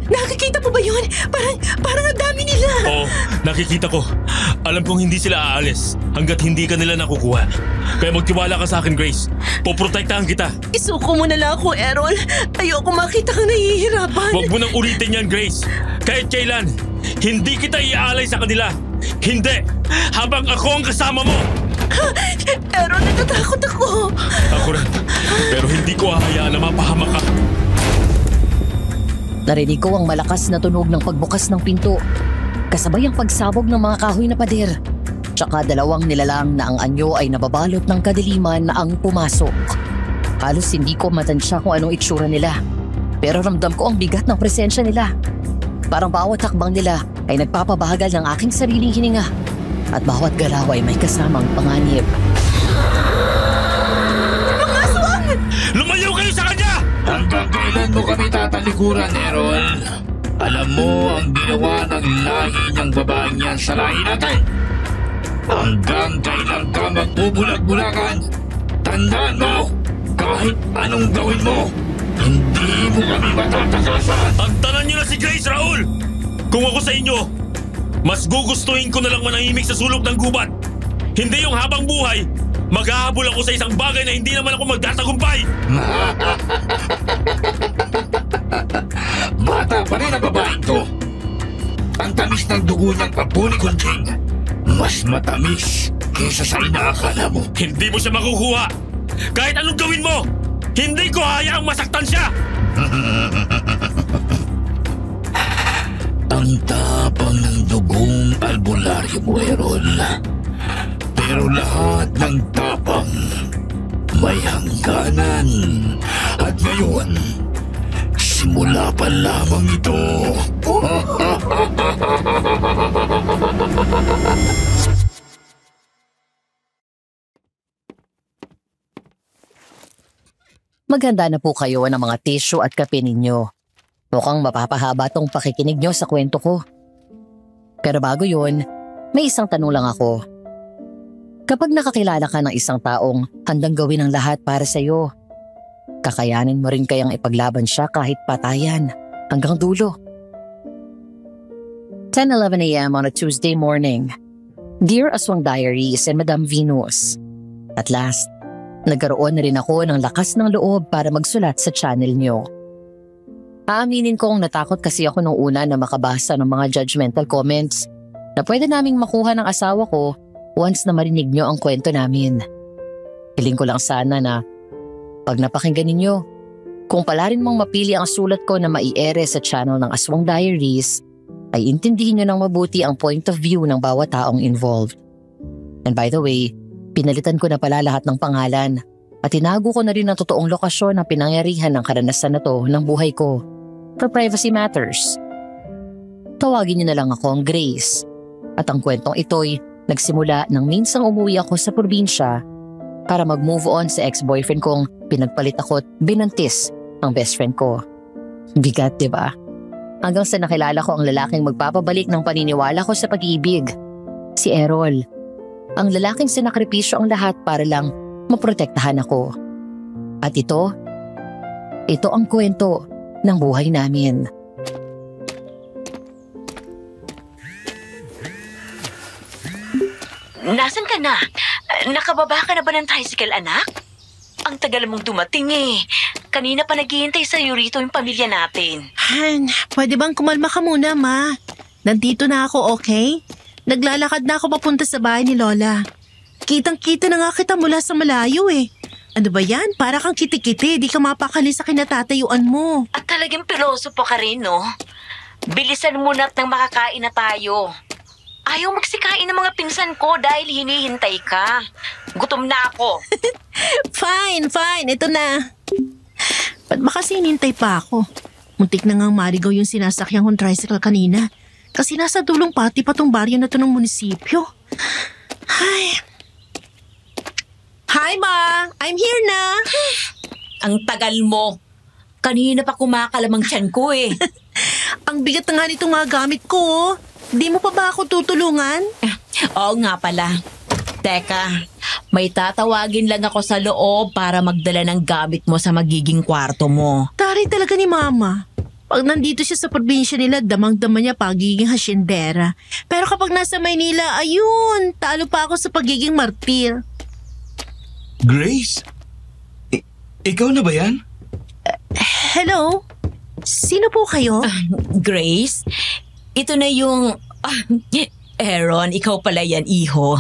Nakikita mo ba yun? Parang ang dami nila. Oo, nakikita ko. Alam kong hindi sila aalis hanggat hindi ka nila nakukuha. Kaya magtiwala ka sa akin, Grace. Poprotektahan kita. Isuko mo na lang ako, Errol. Ayoko makita kang nahihirapan. Huwag mo nang ulitin yan, Grace. Kahit kailan, hindi kita iaalay sa kanila. Hindi! Habang ako ang kasama mo! Errol, natatakot ako. Ako rin. Pero hindi ko hahayaan na mapahamak ka. Narinig ko ang malakas na tunog ng pagbukas ng pinto, kasabay ang pagsabog ng mga kahoy na pader, tsaka dalawang nilalang na ang anyo ay nababalot ng kadiliman na ang pumasok. Halos hindi ko matansya kung anong itsura nila, pero ramdam ko ang bigat ng presensya nila. Parang bawat hakbang nila ay nagpapabagal ng aking sariling hininga at bawat galaw ay may kasamang panganib. Mga aswang! Lumayo kayo sa kanya! Hanggang kailan mo kami tatalikuran, Errol? Alam mo ang ginawa ng lahi niyang babaeng yan sa lahi natin. Hanggang kailan ka magbubulag-bulagan? Tandaan mo, kahit anong gawin mo, hindi mo kami matatakasan. Antanan niyo na si Grace, Raul! Kung ako sa inyo, mas gugustuhin ko na lang manahimik sa sulok ng gubat. Hindi yung habang buhay, maghahabol ako sa isang bagay na hindi naman ako magtatagumpay! Bata pa rin ang babaeng to. Ang tamis ng dugo niyang papuni-kunting, mas matamis kaysa sa inaakala mo. Hindi mo siya makukuha! Kahit anong gawin mo, hindi ko hayaang masaktan siya! Ang tapang ng dugong albularyo mo, Errol. Pero lahat ng tapang may hangganan. At ngayon, simula pa lamang ito. Maghanda na po kayo ng mga tissue at kape ninyo. Mukhang mapapahaba tong pakikinig nyo sa kwento ko. Pero bago yun, may isang tanong lang ako. Kapag nakakilala ka ng isang taong handang gawin ang lahat para sa'yo, kakayanin mo rin kayang ipaglaban siya kahit patayan hanggang dulo? 10:11 a.m. on a Tuesday morning. Dear Aswang Diaries and Madam Venus, at last, nagkaroon na rin ako ng lakas ng loob para magsulat sa channel nyo. Aaminin kong natakot kasi ako nung una na makabasa ng mga judgmental comments na pwede naming makuha ng asawa ko once na marinig nyo ang kwento namin. Hiling ko lang sana na pag napakinggan ninyo, kung pala rin mong mapili ang sulat ko na maiere sa channel ng Aswang Diaries, ay intindihin nyo ng mabuti ang point of view ng bawat taong involved. And by the way, pinalitan ko na pala lahat ng pangalan at tinago ko na rin ang totoong lokasyon ng pinangyarihan ng karanasan na to ng buhay ko for privacy matters. Tawagin niyo na lang akong Grace at ang kwentong ito'y nagsimula nang minsang umuwi ako sa probinsya para mag-move on sa ex-boyfriend kong pinagpalit ako at binantis ang best friend ko. Bigat, diba? Hanggang sa nakilala ko ang lalaking magpapabalik ng paniniwala ko sa pag-ibig, si Errol. Ang lalaking sinakripisyo ang lahat para lang maprotektahan ako. At ito ang kwento ng buhay namin. Nasaan ka na? Nakababa ka na ba ng tricycle, anak? Ang tagal mong dumating eh. Kanina pa naghihintay sa'yo rito yung pamilya natin. Han, pwede bang kumalma ka muna, Ma? Nandito na ako, okay? Naglalakad na ako papunta sa bahay ni Lola. Kitang-kita na nga kita mula sa malayo eh. Ano ba yan? Para kang kiti-kiti, di ka mapakali sa kinatatayuan mo. At talagang pilosopo ka rin, no? Bilisan mo na't nang makakain na tayo. Ayaw magsikain ng mga pinsan ko dahil hinihintay ka. Gutom na ako. Fine. Ito na. Ba't ba kasi hinintay pa ako? Muntik na ngang marigaw yung sinasakyan kong tricycle kanina. Kasi nasa dulong pati pa tong baryo na to ng munisipyo. Hi, Ma! I'm here na! Ang tagal mo. Kanina pa kumakalamang tiyan ko eh. Ang bigat na nga nitong mga gamit ko, oh. Di mo pa ba ako tutulungan? Oo nga pala. Teka, may tatawagin lang ako sa loob para magdala ng gamit mo sa magiging kwarto mo. Tari talaga ni Mama. Pag nandito siya sa probinsya nila, damang-dama niya pagiging hasyendera. Pero kapag nasa Maynila, ayun, talo pa ako sa pagiging martir. Grace? Ikaw na ba yan? Hello? Sino po kayo? Grace, ito na yung... Aaron, ikaw pala yan, iho.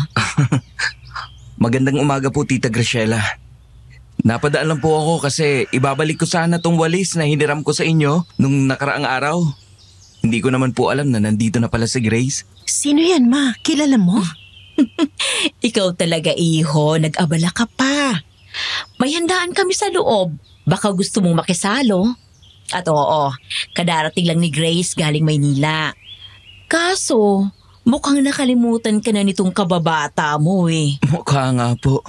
Magandang umaga po, Tita Graciela. Napadaan lang po ako kasi ibabalik ko sana tong walis na hiniram ko sa inyo nung nakaraang araw. Hindi ko naman po alam na nandito na pala si Grace. Sino yan, ma? Kilala mo? Ikaw talaga, iho. Nag-abala ka pa. May handaan kami sa loob. Baka gusto mong makisalo. At oo, kadarating lang ni Grace galing Maynila. Kaso, mukhang nakalimutan ka na nitong kababata mo eh. Mukha nga po.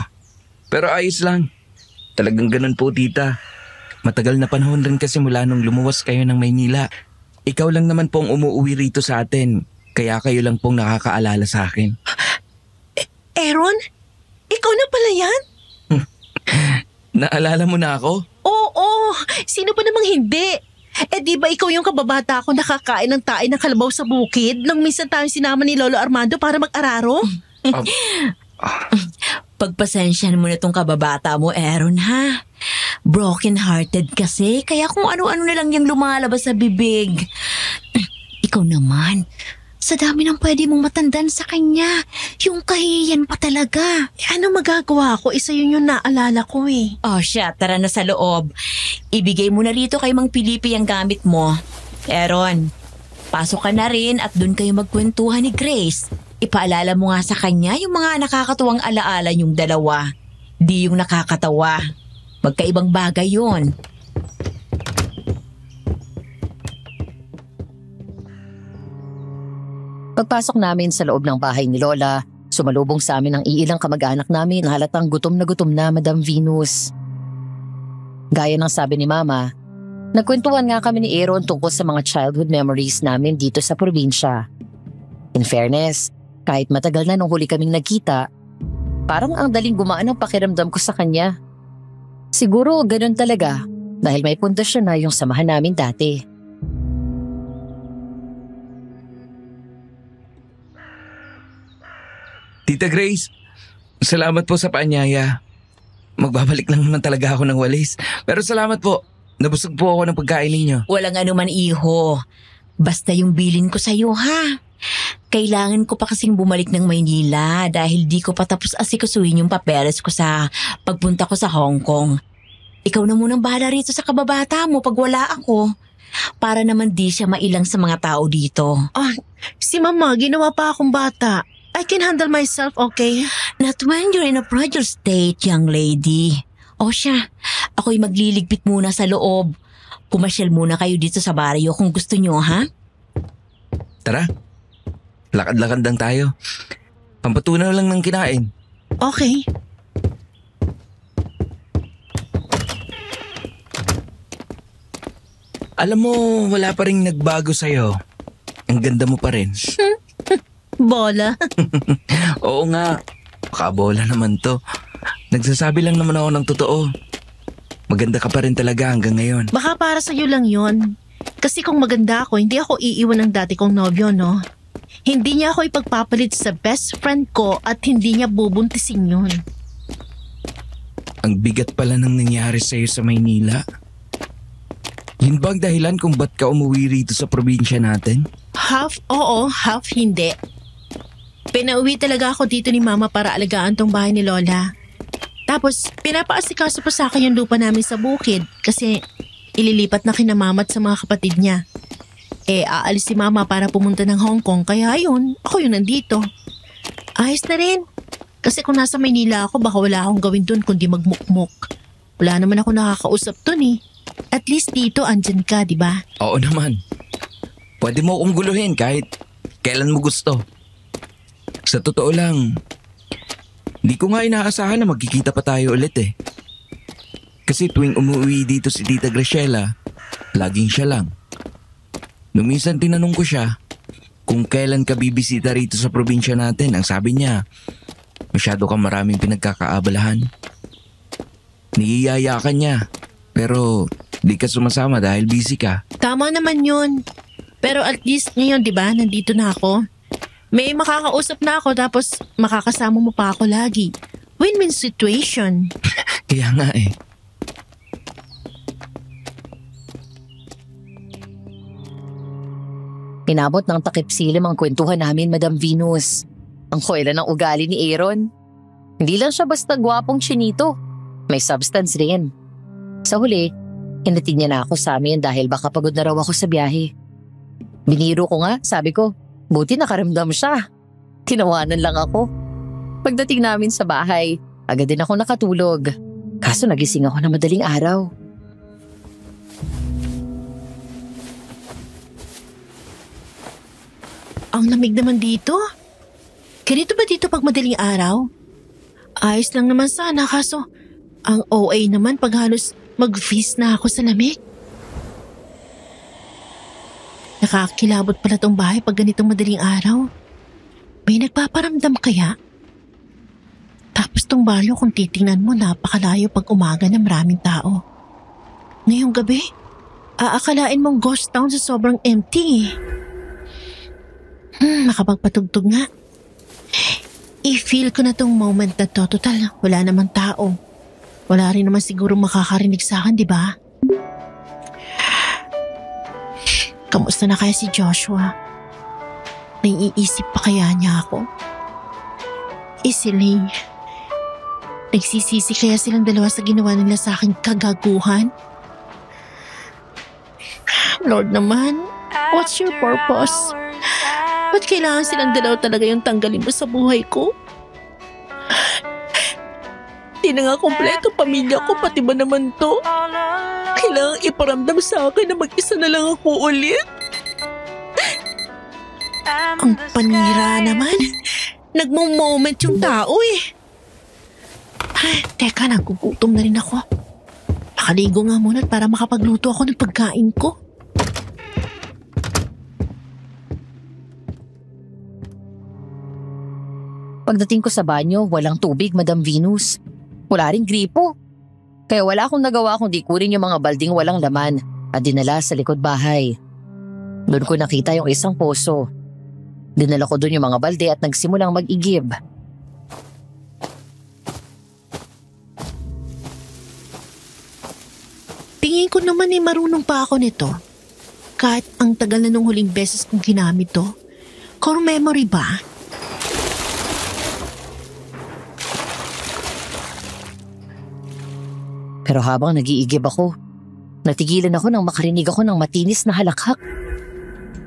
Pero ayos lang. Talagang ganun po, Tita. Matagal na panahon rin kasi mula nung lumuwas kayo ng Maynila. Ikaw lang naman pong umuwi rito sa atin. Kaya kayo lang pong nakakaalala sa akin. Aaron? Ikaw na pala yan? Naalala mo na ako? Oo, sino ba namang hindi? Di ba ikaw yung kababata ko nakakain ng tae ng kalabaw sa bukid nung minsan tayong sinama ni Lolo Armando para mag-araro? Pagpasensyahan mo na tong kababata mo, Aaron, ha? Broken-hearted kasi, kaya kung ano-ano na lang yung lumalabas sa bibig. Ikaw naman, sa dami ng pwede mong matandan sa kanya, yung kahiyan pa talaga. Ano magagawa ko? Isa yun yung naalala ko eh. Oh, siya, tara na sa loob. Ibigay mo na rito kay Mang Pilipi ang gamit mo. Aaron, pasok ka na rin at doon kayo magkwentuhan ni Grace. Ipaalala mo nga sa kanya yung mga nakakatuwang alaala yung dalawa. Di yung nakakatawa. Magkaibang bagay yun. Pagpasok namin sa loob ng bahay ni Lola, sumalubong sa amin ang iilang kamag-anak namin na halatang gutom na Madam Venus. Gaya ng sabi ni Mama, nagkwentuhan nga kami ni Aaron tungkol sa mga childhood memories namin dito sa probinsya. In fairness, kahit matagal na nung huli kaming nagkita, parang ang daling gumaan ang pakiramdam ko sa kanya. Siguro ganun talaga dahil may pundasyon na yung samahan namin dati. Tita Grace, salamat po sa paanyaya. Magbabalik lang naman talaga ako ng walis. Pero salamat po. Nabusog po ako ng pagkain ninyo. Walang anuman, iho. Basta yung bilin ko sa'yo, ha? Kailangan ko pa kasing bumalik ng Maynila dahil di ko pa tapos asikasuhin yung papeles ko sa pagpunta ko sa Hong Kong. Ikaw na munang bahala rito sa kababata mo pag wala ako. Para naman di siya mailang sa mga tao dito. Si Mama, ginawa pa akong bata. I can handle myself, okay? Not when you're in a fragile state, young lady. O siya, ako'y magliligpit muna sa loob. Pumasyal muna kayo dito sa baryo kung gusto nyo, ha? Tara, lakad-lakad lang tayo. Pampatunaw lang ng kinain. Okay. Alam mo, wala pa rin nagbago sa'yo. Ang ganda mo pa rin. Bola. Oo nga, kabola naman to. Nagsasabi lang naman ako ng totoo. Maganda ka pa rin talaga hanggang ngayon. Baka para sa'yo lang yon. Kasi kung maganda ako, hindi ako iiwan ng dati kong nobyo, no? Hindi niya ako ipagpapalit sa best friend ko at hindi niya bubuntisin yun. Ang bigat pala ng nangyari sa'yo sa Maynila. Yun ba ang dahilan kung ba't ka umuwi rito sa probinsya natin? Half oo, half hindi. Pinauwi talaga ako dito ni Mama para alagaan tong bahay ni Lola. Tapos, pinapaasikaso pa sa akin yung lupa namin sa bukid kasi ililipat na kina Mama at sa mga kapatid niya. Aalis si Mama para pumunta ng Hong Kong kaya ayun, ako yung nandito. Ayos na rin. Kasi kung nasa Maynila ako, baka wala akong gawin dun kundi magmukmuk. Wala naman ako nakakausap dun eh. At least dito, andyan ka, di ba? Oo naman. Pwede mo akong guluhin kahit kailan mo gusto. Sa totoo lang, di ko nga inaasahan na magkikita pa tayo ulit eh. Kasi tuwing umuwi dito si Tita Graciela, laging siya lang. Nung minsan tinanong ko siya kung kailan ka bibisita rito sa probinsya natin, ang sabi niya, masyado kang maraming pinagkakaabalahan. Niyiyaya ka niya, pero Di ka sumasama dahil busy ka. Tama naman yun. Pero at least ngayon, di ba, nandito na ako. May makakausap na ako tapos makakasama mo pa ako lagi. Win-win situation. Kaya nga eh. Inabot ng takip silim ang kwentuhan namin, Madam Venus. Ang kuwela ng ugali ni Aaron. Hindi lang siya basta gwapong chinito. May substance rin. Sa huli, hinatid niya na ako sa amin dahil baka pagod na raw ako sa biyahe. Biniro ko nga, sabi ko, buti nakaramdam siya. Tinawanan lang ako. Pagdating namin sa bahay, agad din ako nakatulog. Kaso nagising ako na madaling araw. Ang lamig naman dito. Ganito ba dito pag madaling araw? Ayos lang naman sana kaso ang OA naman pag halos mag-feast na ako sa lamig. Nakakilabot pala tong bahay pag ganitong madaling araw. May nagpaparamdam kaya? Tapos tong baryo kung titingnan mo napakalayo pag umaga na maraming tao. Ngayong gabi, aakalain mong ghost town sa sobrang empty. Makapagpatugtog nga. I-feel ko na tong moment na to. Total, wala namang tao. Wala rin naman siguro makakarinig sa akin, di ba? Kamusta na kaya si Joshua? Naiisip pa kaya niya ako? Isiling, nagsisisi kaya silang dalawa sa ginawa nila sa aking kagaguhan? Lord naman, what's your purpose? Ba't kailangan silang dalawa talaga yung tanggalin mo sa buhay ko? Di na nga kompleto pamilya ko, pati ba naman to? Kailangan iparamdam sa akin na mag-isa na lang ako ulit. Ang panira naman. Nagmo-moment yung tao eh. Ay, teka, nagugutom na rin ako. Nakaligo nga muna para makapagluto ako ng pagkain ko. Pagdating ko sa banyo, walang tubig, Madam Venus. Wala ring gripo. Kaya wala akong nagawa kundi kunin yung mga balding walang laman at dinala sa likod bahay. Doon ko nakita yung isang poso. Dinala ko doon yung mga balde at nagsimulang mag-igib. Tingin ko naman eh marunong pa ako nito. Kahit ang tagal na nung huling beses kong ginamit to. Core memory ba? Pero habang nag-iigib ako, natigilan ako nang makarinig ako ng matinis na halakhak.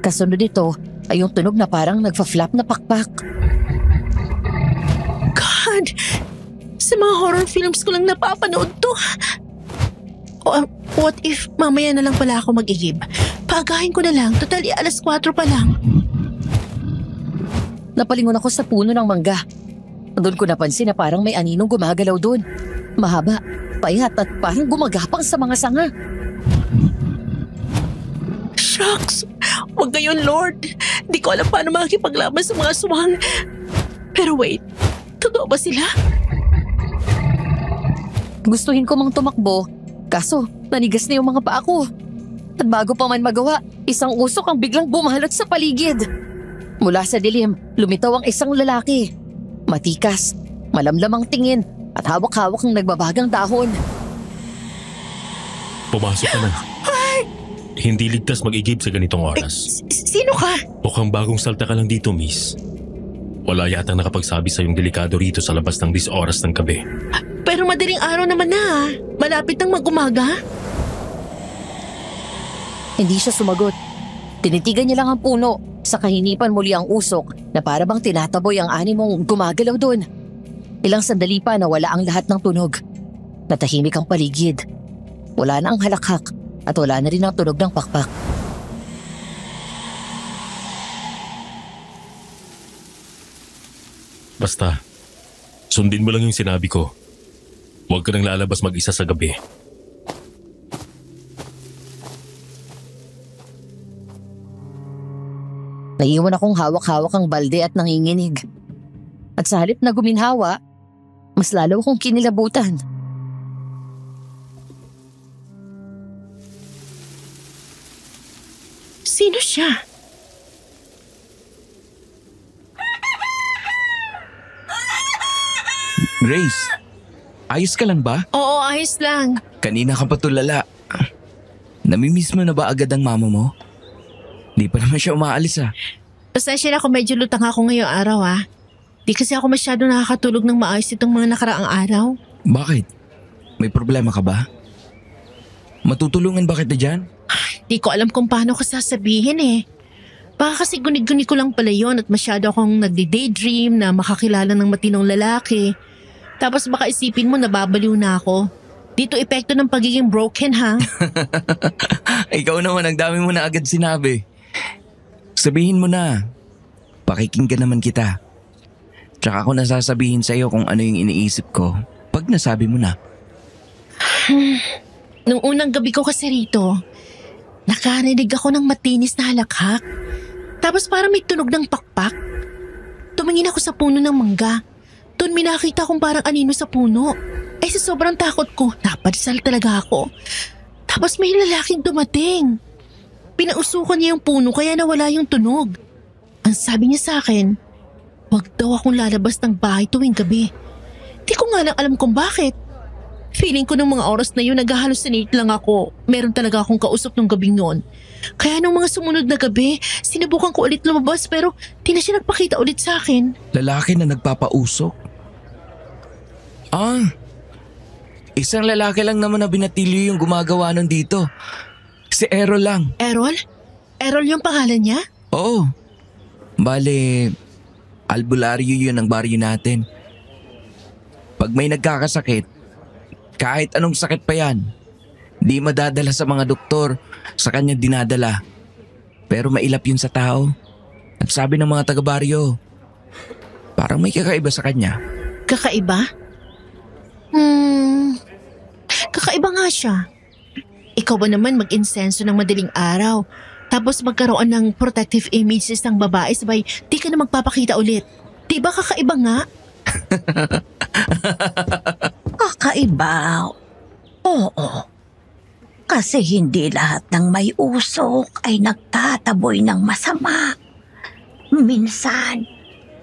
Kasunod nito ay yung tunog na parang nagfa-flap na pakpak. God! Sa mga horror films ko lang napapanood to. What if mamaya na lang pala ako mag-igib? Paagahin ko na lang, total 4:00 pa lang. Napalingon ako sa puno ng mangga. Doon ko napansin na parang may aninong gumagalaw doon. Mahaba, payat at parang gumagapang sa mga sanga. Shucks! Huwag ngayon, Lord. Di ko alam paano makikipaglaban sa mga aswang. Pero wait, totoo ba sila? Gustuhin ko mang tumakbo, kaso nanigas na yung mga paa ko. At bago pa man magawa, isang usok ang biglang bumalot sa paligid. Mula sa dilim, lumitaw ang isang lalaki. Matikas, malamlamang tingin at hawak-hawak ng nagbabagang dahon. Pumasok ka na. Hindi ligtas mag-igib sa ganitong oras. Sino ka? Mukhang bagong salta ka lang dito, miss. Wala yatang nakapagsabi sa yung delikado rito sa labas ng 10 oras ng gabi. Pero madaling araw naman na. Malapit nang mag-umaga. Hindi siya sumagot. Tinitigan niya lang ang puno. Sa kahinipan muli ang usok na para bang tinataboy ang animong gumagalaw doon. Ilang sandali pa nawala ang lahat ng tunog. Natahimik ang paligid. Wala na ang halakhak at wala na rin ang tunog ng pakpak. Basta, sundin mo lang yung sinabi ko. Huwag ka nang lalabas mag-isa sa gabi. Naiiwan akong hawak-hawak ang balde at nanginginig. At sa halip na guminhawa, mas lalo akong kinilabutan. Sino siya? Grace, ayos ka lang ba? Oo, ayos lang. Kanina ka pa tulala. Namimiss mo na ba agad ang mama mo? Di pa naman siya umaalis ah. Pasensya na kung medyo lutang ako ngayong araw Di kasi ako masyado nakakatulog ng maayos itong mga nakaraang araw. Bakit? May problema ka ba? Matutulungan ba kita dyan? Di ko alam kung paano ko sasabihin Baka kasi gunig-gunig ko lang pala yun at masyado akong nagdi-daydream na makakilala ng matinong lalaki. Tapos baka isipin mo nababaliw na ako. Dito epekto ng pagiging broken Ikaw naman, ang dami mo na agad sinabi. Sabihin mo na. Pakikinggan naman kita. Tsaka ako nasasabihin sa'yo kung ano yung iniisip ko pag nasabi mo na. Nung unang gabi ko kasi rito, nakarinig ako ng matinis na halakhak. Tapos parang may tunog ng pakpak. Tumingin ako sa puno ng mangga. Doon may nakita kong parang anino sa puno. Sa sobrang takot ko, napadasal talaga ako. Tapos may lalaking dumating. Pinausukan niya yung puno kaya nawala yung tunog. Ang sabi niya sa akin, wag daw akong lalabas ng bahay tuwing gabi. Di ko nga lang alam kung bakit. Feeling ko nung mga oras na yun nag-hallucinate lang ako. Meron talaga akong kausap nung gabing noon. Kaya nung mga sumunod na gabi, sinubukan ko ulit lumabas pero di na siya nagpakita ulit sa akin. Lalaki na nagpapausok? Isang lalaki lang naman na binatilyo yung gumagawa nun dito. Si Errol lang. Errol? Errol yung pangalan niya? Oo. Bale, albularyo yun ang baryo natin. Pag may nagkakasakit, kahit anong sakit pa yan, di madadala sa mga doktor, sa kanya dinadala. Pero mailap yun sa tao. At sabi ng mga taga-baryo, parang may kakaiba sa kanya. Kakaiba? Kakaiba nga siya. Ikaw ba naman mag-insenso ng madaling araw, tapos magkaroon ng protective images ng babae sabay di ka na magpapakita ulit? Di ba kakaiba nga? Kakaiba? Oo. Kasi hindi lahat ng may usok ay nagtataboy ng masama. Minsan,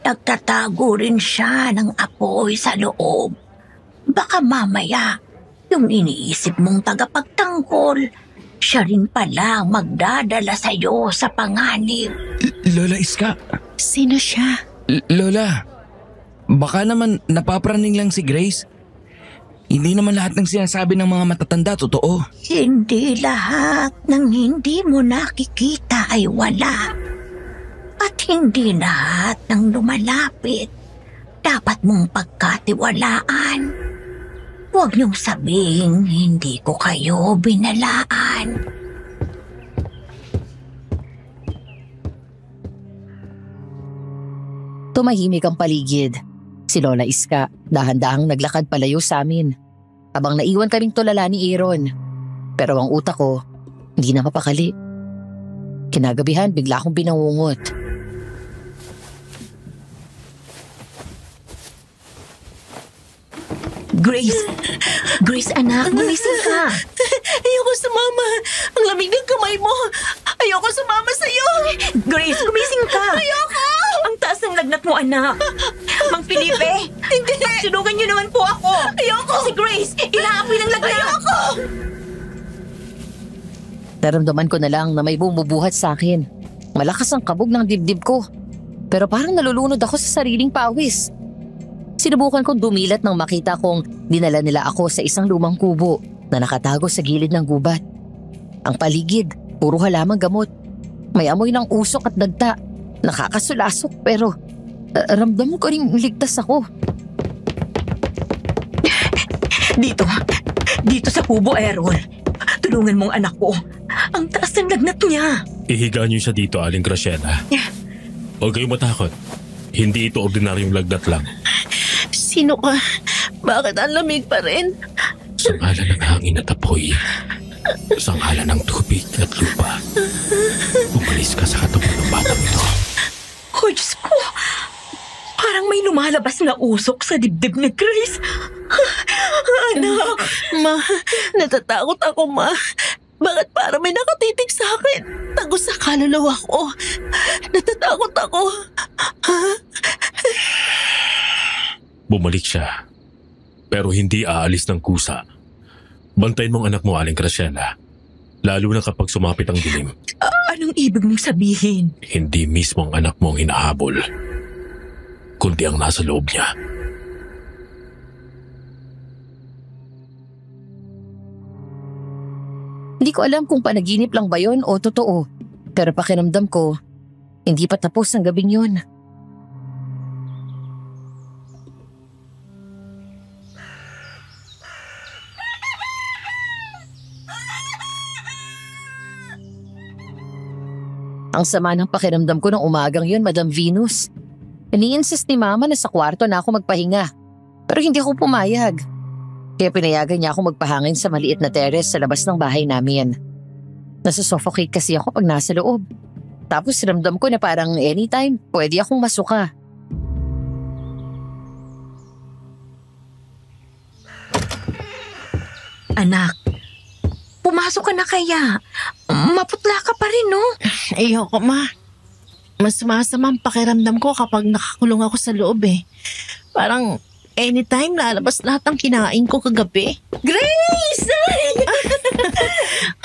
nagtatago rin siya ng apoy sa loob. Baka mamaya, yung iniisip mong tagapagtanggol, siya rin pala magdadala sa'yo sa panganib. Lola Iska. Sino siya? Lola, baka naman napapraning lang si Grace. Hindi naman lahat ng sinasabi ng mga matatanda totoo. Hindi lahat ng hindi mo nakikita ay wala. At hindi lahat ng lumalapit dapat mong pagkatiwalaan. Huwag niyong sabihin hindi ko kayo binalaan. Tumahimik ang paligid. Si Lola Iska, dahan-dahang naglakad palayo sa amin. Habang naiwan kaming tulala ni Aaron. Pero ang utak ko, hindi na mapakali. Kinagabihan, bigla akong binangungot. Grace anak, gumising ka. Ayoko sumama. Ang lamig ng kamay mo. Ayoko sumama sa'yo. Grace, gumising ka. Ayoko! Ang taas ng lagnat mo, anak. Mang Felipe, Hindi! sunugan niyo naman po ako. Ayoko! Si Grace, inaapoy ng lagnat. Ayoko! Naramdaman ko na lang na may bumubuhat sa akin. Malakas ang kabog ng dibdib ko. Pero parang nalulunod ako sa sariling pawis. Sinubukan kong dumilat nang makita kong dinala nila ako sa isang lumang kubo na nakatago sa gilid ng gubat. Ang paligid, puro halamang gamot. May amoy ng usok at dagta. Nakakasulasok pero ramdam ko rin ligtas ako. Dito sa kubo, Errol. Tulungan mong anak ko. Ang taas ng lagnat niya. Ihiga niyo siya dito, Aling Graciela. Huwag kayong matakot. Hindi ito ordinaryong lagnat lang. Sino ka? Bakit ang lamig pa rin? Sa ngalan ng hangin at apoy, sa ngalan ng tubig at lupa, umalis ka sa katabi ng batang ito. Oh, Diyos ko. Parang may lumalabas na usok sa dibdib ni Grace. Anak. Ma, natatakot ako, Ma. Bakit para may nakatitig sa akin? Tagos sa kaluluwa ko. Natatakot ako. Bumalik siya. Pero hindi aalis ng kusa. Bantayin mong anak mo, Aling Graciela. Lalo na kapag sumapit ang dilim. Anong ibig mong sabihin? Hindi mismo ang anak mo ang hinahabol, kundi ang nasa loob niya. Hindi ko alam kung panaginip lang ba yun o totoo. Pero pakiramdam ko, hindi pa tapos ang gabing yun. Ang sama ng pakiramdam ko ng umagang yun, Madam Venus. Ini-insist ni Mama na sa kwarto na ako magpahinga. Pero hindi ako pumayag. Kaya pinayagan niya ako magpahangin sa maliit na terrace sa labas ng bahay namin. Nasusuffocate kasi ako pag nasa loob. Tapos ramdam ko na parang anytime pwede akong masuka. Anak, pumasok ka na kaya. Maputla ka pa rin, no? Ayoko, Ma. Mas masamang pakiramdam ko kapag nakakulong ako sa loob eh. Parang anytime lalabas lahat ng kinain ko kagabi. Grace!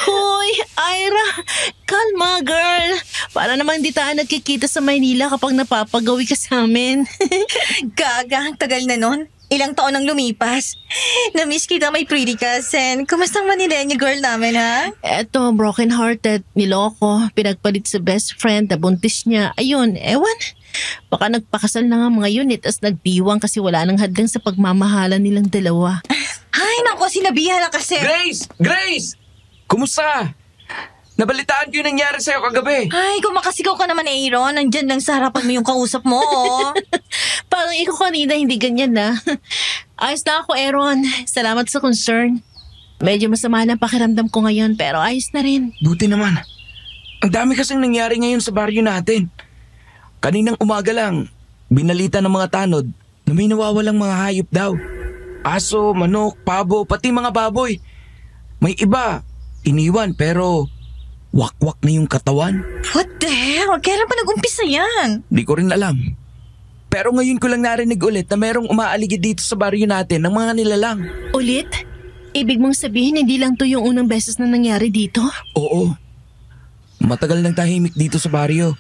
Hoy, Ira! Kalma, girl! Para naman di tayo nagkikita sa Maynila kapag napapagawi ka sa amin. Gaga, ang tagal na nun. Ilang taon nang lumipas. Na-miss kita, my pretty cousin. Kumusta ang Manileña girl namin, ha? Eto, broken-hearted, niloko, pinagpalit sa best friend, nabuntis niya. Ayun, ewan. Baka nagpakasal na nga mga unit as nagdiwang kasi wala nang hadlang sa pagmamahalan nilang dalawa. Ay, nako, sinabihan na kasi. Grace! Grace! Kumusta? Nabalitaan ko yung nangyari sa'yo kagabi. Ay, kung makasigaw ka naman, Aaron, nandyan lang sa harapan mo yung kausap mo, oh. Parang ikaw kanina, hindi ganyan na. Ayos na ako, Aaron. Salamat sa concern. Medyo masama na pakiramdam ko ngayon pero ayos na rin. Buti naman. Ang dami kasing nangyari ngayon sa baryo natin. Kaninang umaga lang, binalita ng mga tanod na may nawawalang mga hayop daw. Aso, manok, pabo, pati mga baboy. May iba, iniwan pero wakwak na yung katawan. What the hell? Kailan pa nag-umpisa yan? Di ko rin alam. Pero ngayon ko lang narinig ulit na merong umaaligid dito sa baryo natin ng mga nilalang. Ulit? Ibig mong sabihin hindi lang to yung unang beses na nangyari dito? Oo. Matagal nang tahimik dito sa baryo.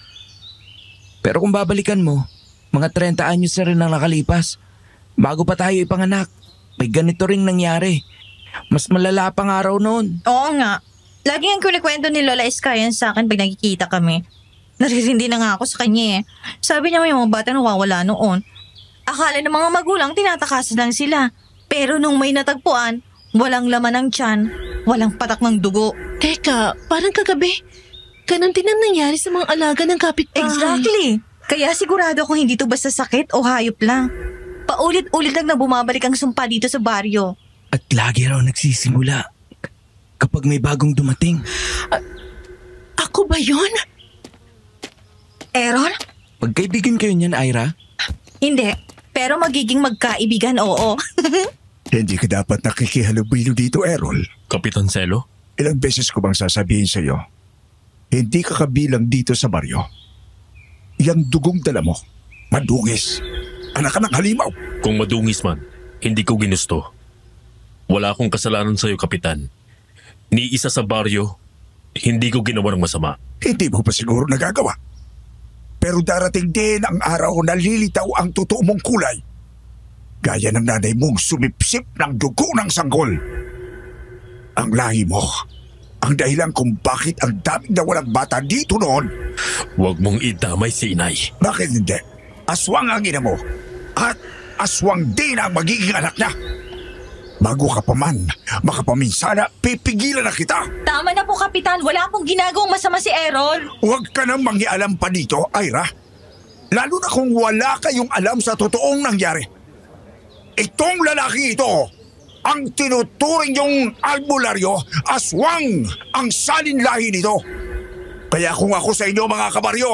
Pero kung babalikan mo, mga 30 anyos na rin ang nakalipas. Bago pa tayo ipanganak, may ganito ring nangyari. Mas malala pang araw noon. Oo nga. Lagi ang kunikwento ni Lola Eskayan sa akin pag nakikita kami. Naririndi na nga ako sa kanya eh. Sabi niya may mga bata nawawala noon. Akala ng mga magulang tinatakasan lang sila. Pero nung may natagpuan, walang laman ng tiyan, walang patak ng dugo. Teka, parang kagabi. Ganon din ang nangyari sa mga alaga ng kapitbahay. Exactly. Kaya sigurado kung hindi to basta sakit o hayop lang. Paulit-ulit lang na bumabalik ang sumpa dito sa baryo. At lagi raw nagsisimula kapag may bagong dumating. Ako ba yun? Aaron? Magkaibigan kayo niyan, Ira? Hindi. Pero magiging magkaibigan, oo. Hindi ka dapat nakikihalubilo dito, Errol. Kapitan Selo? Ilang beses ko bang sasabihin sa'yo, hindi ka kabilang dito sa baryo. Yang dugong dala mo, madungis. Anak ka ng halimaw. Kung madungis man, hindi ko ginusto. Wala akong kasalanan sa'yo, Kapitan. Ni isa sa baryo, hindi ko ginawa ng masama. Hindi mo pa siguro nagagawa. Pero darating din ang araw na lilitaw ang totoo mong kulay. Gaya ng nanay mong sumipsip ng dugo ng sanggol. Ang lahi mo, ang dahilan kung bakit ang daming nawalang bata dito noon. Huwag mong idamay si inay. Bakit hindi? Aswang ang ina mo. At aswang din ang magiging anak niya. Bago ka pa man, makapaminsana, pipigilan na kita. Tama na po, Kapitan. Wala pong ginagawang masama si Errol. Huwag ka nang mangialam pa dito, Ira. Lalo na kung wala kayong alam sa totoong nangyari. Itong lalaki ito, ang tinuturing yung albularyo, aswang ang salinlahi nito. Kaya kung ako sa inyo mga kabaryo,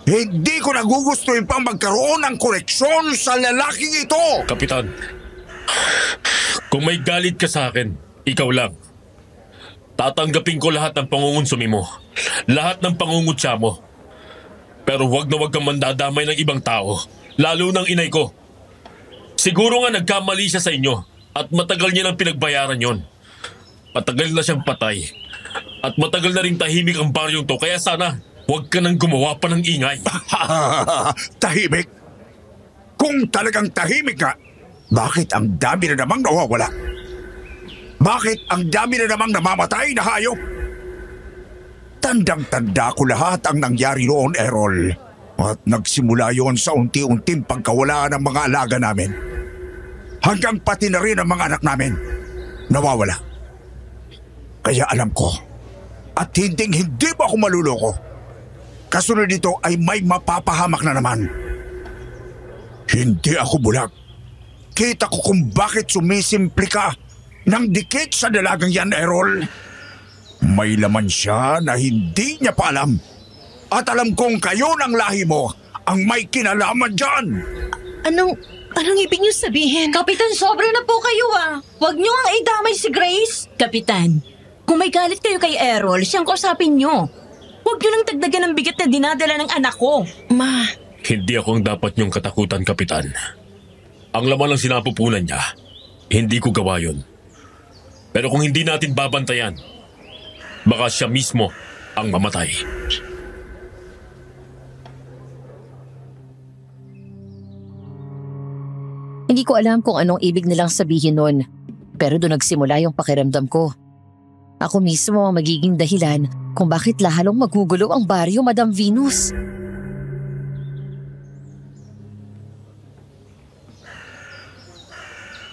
hindi ko nagugustuhin pang magkaroon ng koreksyon sa lalaking ito. Kapitan, kung may galit ka sa akin, ikaw lang. Tatanggapin ko lahat ng pangungunsumi mo. Lahat ng pangungutya mo. Pero wag na wag kang mandadamay ng ibang tao. Lalo ng inay ko. Siguro nga nagkamali siya sa inyo. At matagal niya nang pinagbayaran yon. Matagal na siyang patay. At matagal na rin tahimik ang baryong to. Kaya sana, wag ka nang gumawa pa ng ingay. Tahimik? Kung talagang tahimik ka, bakit ang dami na namang nawawala? Bakit ang dami na namang namamatay na hayop? Tandang-tanda ko lahat ang nangyari noon, Errol. At nagsimula yon sa unti-unting pagkawala ng mga alaga namin. Hanggang pati na rin ang mga anak namin. Nawawala. Kaya alam ko, at hindi ba ako maluloko? Kasunod nito ay may mapapahamak na naman. Hindi ako bulag. Kita ko kung bakit sumisimple ka ng dikit sa dalagang yan, Errol. May laman siya na hindi niya pa alam. At alam kong kayo ng lahi mo ang may kinalaman dyan. Anong ibig niyo sabihin? Kapitan, sobra na po kayo Huwag niyo ang idamay si Grace. Kapitan, kung may galit kayo kay Errol, siyang kausapin niyo. Huwag niyo nang dagdagan ng bigat na dinadala ng anak ko. Ma. Hindi ako ang dapat niyong katakutan, Kapitan. Ang laman ng sinapupunan niya, hindi ko gawa yun. Pero kung hindi natin babantayan, baka siya mismo ang mamatay. Hindi ko alam kung anong ibig nilang sabihin nun, pero doon nagsimula yung pakiramdam ko. Ako mismo ang magiging dahilan kung bakit lalong magugulo ang baryo, Madam Venus.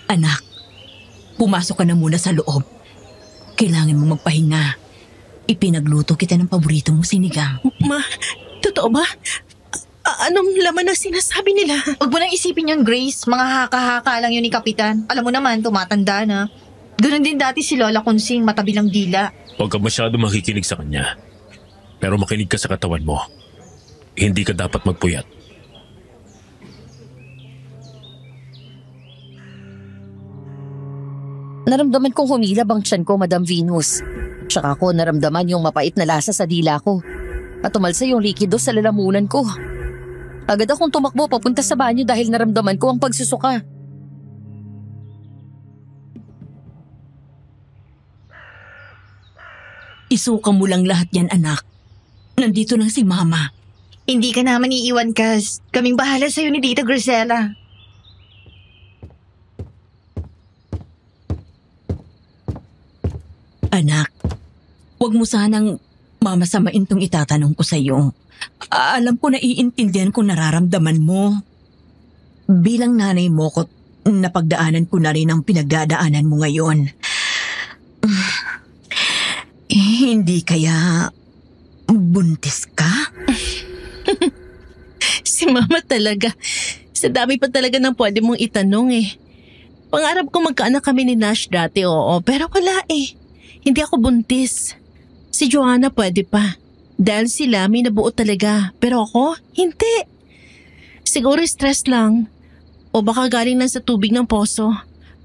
Anak, pumasok ka na muna sa loob. Kailangan mong magpahinga. Ipinagluto kita ng paborito mong sinigang. Ma, totoo ba? Anong laman ang sinasabi nila? Huwag mo nang isipin yun, Grace. Mga haka-haka lang yun ni Kapitan. Alam mo naman, tumatanda na. Ganun din dati si Lola Consing, matabilang dila. Huwag ka masyado makikinig sa kanya. Pero makinig ka sa katawan mo. Hindi ka dapat magpuyat. Naramdaman kong humilab ang tiyan ko, Madam Venus. Tsaka ko naramdaman yung mapait na lasa sa dila ko. At tumalsa yung likido sa lalamunan ko. Agad akong tumakbo papunta sa banyo dahil naramdaman ko ang pagsusuka. Isuka mo lang lahat yan, anak. Nandito lang si Mama. Hindi ka naman iiwan, Kaz. Kaming bahala sa'yo ni Tita Grisela. Anak, huwag mo sanang mamasamain tong itatanong ko sa'yo. Alam ko na iintindihan kung nararamdaman mo. Bilang nanay mo ko, napagdaanan ko na rin ang pinagdadaanan mo ngayon. Hindi kaya buntis ka? Si Mama talaga. Sa dami pa talaga ng pwede mong itanong Pangarap ko magkaanak kami ni Nash dati, oo. Pero wala Hindi ako buntis. Si Joanna pwede pa. Dahil sila may nabuo talaga. Pero ako, hindi. Siguro stress lang. O baka galing lang sa tubig ng poso.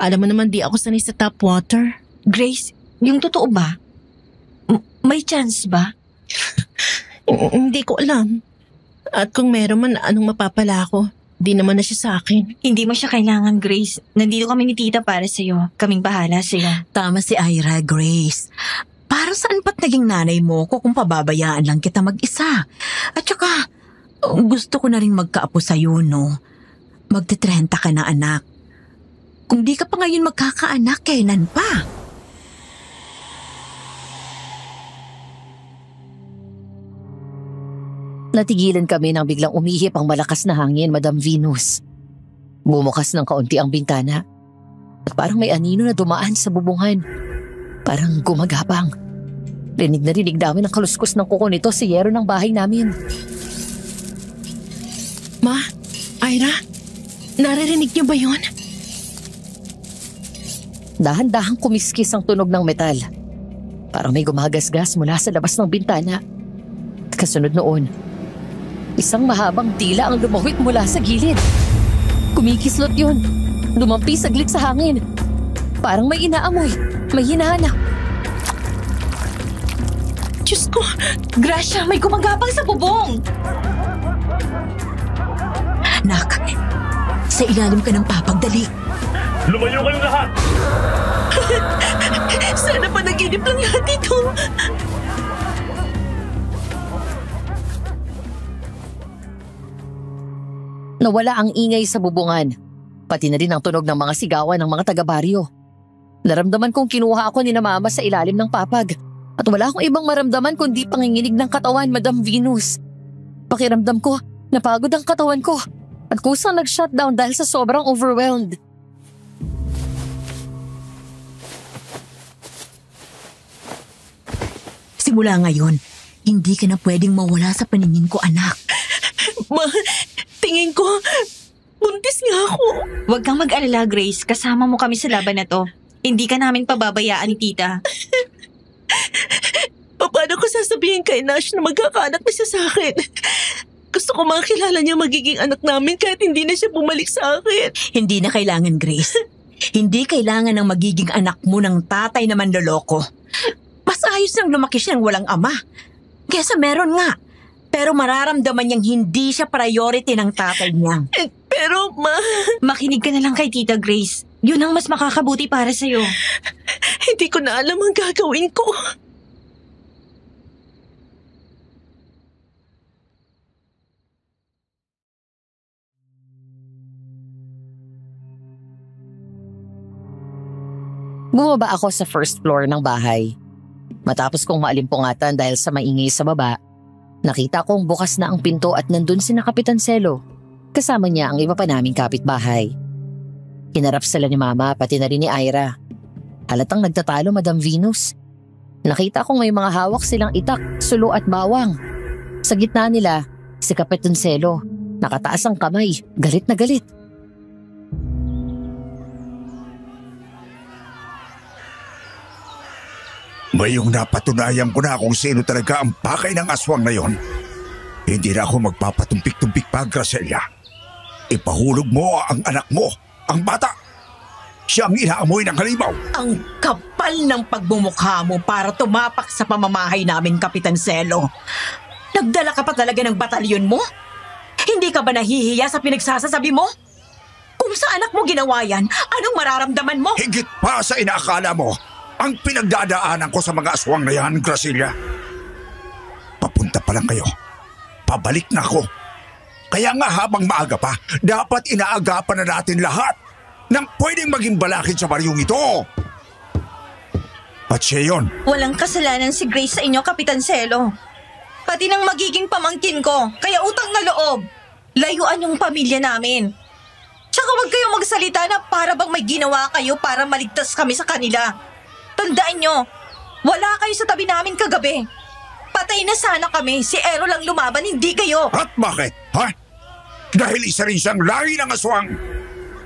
Alam mo naman di ako sanay sa tap water. Grace, yung totoo ba? May chance ba? Hindi ko alam. At kung meron man, anong mapapala ko? Di naman na siya sa akin. Hindi mo siya kailangan, Grace. Nandito kami ni Tita para sa'yo. Kaming bahala sa'yo. Tama si Ira, Grace. Para saan pa't naging nanay mo ko kung pababayaan lang kita mag-isa? At saka, gusto ko na rin magkaapo sa'yo, no? Magte-30 ka na, anak. Kung di ka pa ngayon magkakaanak, kailan pa? Natigilan kami nang biglang umihip ang malakas na hangin, Madam Venus. Bumukas ng kaunti ang bintana. At parang may anino na dumaan sa bubungan. Parang gumagapang. Rinig na rinig namin ang kaluskos ng kuko nito sa yero ng bahay namin. Ma, Ira, naririnig niyo ba yun? Dahan-dahang kumiskis ang tunog ng metal. Parang may gumagasgas mula sa labas ng bintana. At kasunod noon, isang mahabang tila ang lumawit mula sa gilid. Kumikislot yun. Lumampi saglit sa hangin. Parang may inaamoy. May hinahanap. Diyos ko, Gracia, may gumagapang sa bubong! Nak, sa ilalim ka ng papagdali. Lumayo kayong lahat! sana panaginip lang lahat ito. Nawala ang ingay sa bubungan, pati na rin ang tunog ng mga sigawan ng mga taga-baryo. Naramdaman kong kinuha ako ni na Mama sa ilalim ng papag at wala akong ibang maramdaman kundi panginginig ng katawan, Madam Venus. Pakiramdam ko, napagod ang katawan ko at kusang nag-shutdown dahil sa sobrang overwhelmed. Simula ngayon, hindi ka na pwedeng mawala sa paningin ko, anak. Ma, tingin ko, buntis nga ako. Huwag kang mag-alala, Grace. Kasama mo kami sa laban na to. Hindi ka namin pababayaan ni Tita. Paano ko sasabihin kay Nash na magkakaanak na siya sa akin? Gusto ko makilala niya magiging anak namin kahit hindi na siya bumalik sa akin. Hindi na kailangan, Grace. Hindi kailangan ng magiging anak mo ng tatay na manloloko. Mas ayos nang lumaki siyang walang ama. Kesa meron nga. Pero mararamdaman niyang hindi siya priority ng tatay niya. Pero Ma, Makinig ka na lang kay Tita Grace. Yun ang mas makakabuti para sa'yo. hindi ko na alam ang gagawin ko. Bumaba ako sa first floor ng bahay. Matapos kong maalimpungatan dahil sa maingay sa baba, nakita kong bukas na ang pinto at nandun si Kapitan Selo. Kasama niya ang iba pa naming kapitbahay. Hinarap sila ni Mama pati na rin ni Ira. Halatang nagtatalo, Madam Venus. Nakita kong may mga hawak silang itak, sulo at bawang. Sa gitna nila, si Kapitan Selo. Nakataas ang kamay, galit na galit. Ngayong napatunayan ko na kung sino talaga ang pakay ng aswang na yon. Hindi na ako magpapatumpik-tumpik pa, Gracelia. Ipahulog mo ang anak mo, ang bata. Siyang inaamoy ng halimaw. Ang kapal ng pagbumukha mo para tumapak sa pamamahay namin, Kapitan Selo. Nagdala ka pa talaga ng batalyon mo? Hindi ka ba nahihiya sa pinagsasasabi mo? Kung sa anak mo ginawa yan, anong mararamdaman mo? Higit pa sa inaakala mo ang pinagdadaanan ko sa mga aswang na yan, Gracelia. Papunta pa lang kayo. Pabalik na ako. Kaya nga habang maaga pa, dapat inaagapan na natin lahat ng pwedeng maging balakid sa baryong ito. At siya yun. Walang kasalanan si Grace sa inyo, Kapitan Selo. Pati ng magiging pamangkin ko, kaya utang na loob. Layuan yung pamilya namin. Tsaka huwag kayong magsalita na para bang may ginawa kayo para maligtas kami sa kanila. Tandaan nyo, wala kayo sa tabi namin kagabi. Patay na sana kami, si Ero lang lumaban, hindi kayo. At bakit? Ha? Dahil isa rin siyang lahi ng aswang.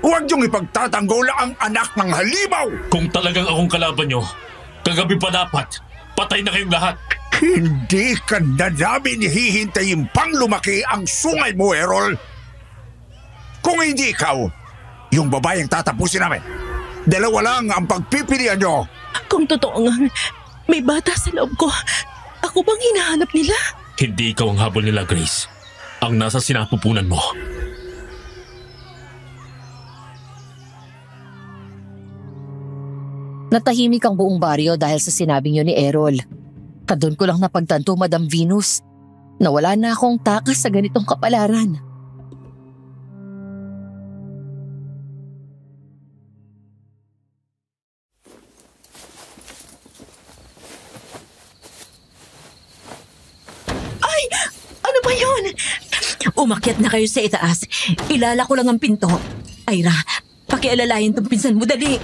Huwag niyong ipagtatanggol ang anak ng halimaw. Kung talagang akong kalaban nyo, kagabi pa dapat, patay na kayong lahat. Hindi ka na namin hihintayin pang lumaki ang sungay mo, Errol. Kung hindi ikaw, yung babayang tatapusin namin. Dalawa lang ang pagpipilian nyo. Kung totoo nga, may bata sa loob ko. Ako bang hinahanap nila? Hindi ikaw ang habol nila, Grace. Ang nasa sinapupunan mo. Natahimik ang buong baryo dahil sa sinabing yun ni Errol. At doon ko lang napagtanto, Madam Venus, na wala na akong takas sa ganitong kapalaran. Ano ba yun? Umakyat na kayo sa itaas. Ilala ko lang ang pinto. Ira, pakialalayan tong pinsan mo, dali.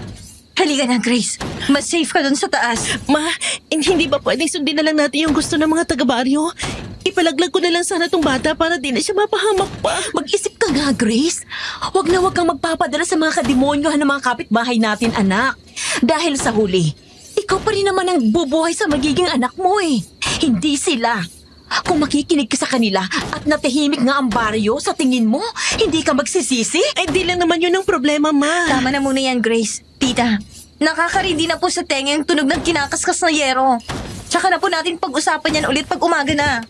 Halika na, Grace. Mas safe ka dun sa taas. Ma, hindi ba pwedeng sundin na lang natin yung gusto ng mga taga-baryo? Ipalaglag ko na lang sana tong bata para di na siya mapahamak pa. Mag-isip ka nga, Grace. Huwag kang magpapadala sa mga kademonyohan ng mga kapitbahay natin, anak. Dahil sa huli, ikaw pa rin naman ang bubuhay sa magiging anak mo eh. Hindi sila. Kung makikinig ka sa kanila at natahimik nga ang baryo, sa tingin mo, hindi ka magsisisi? Eh, di lang naman yun ang problema, Ma. Tama na muna yan, Grace. Tita, nakakarindi na po sa tenga yung tunog ng kinakaskas na yero. Tsaka na po natin pag-usapan yan ulit pag umaga na.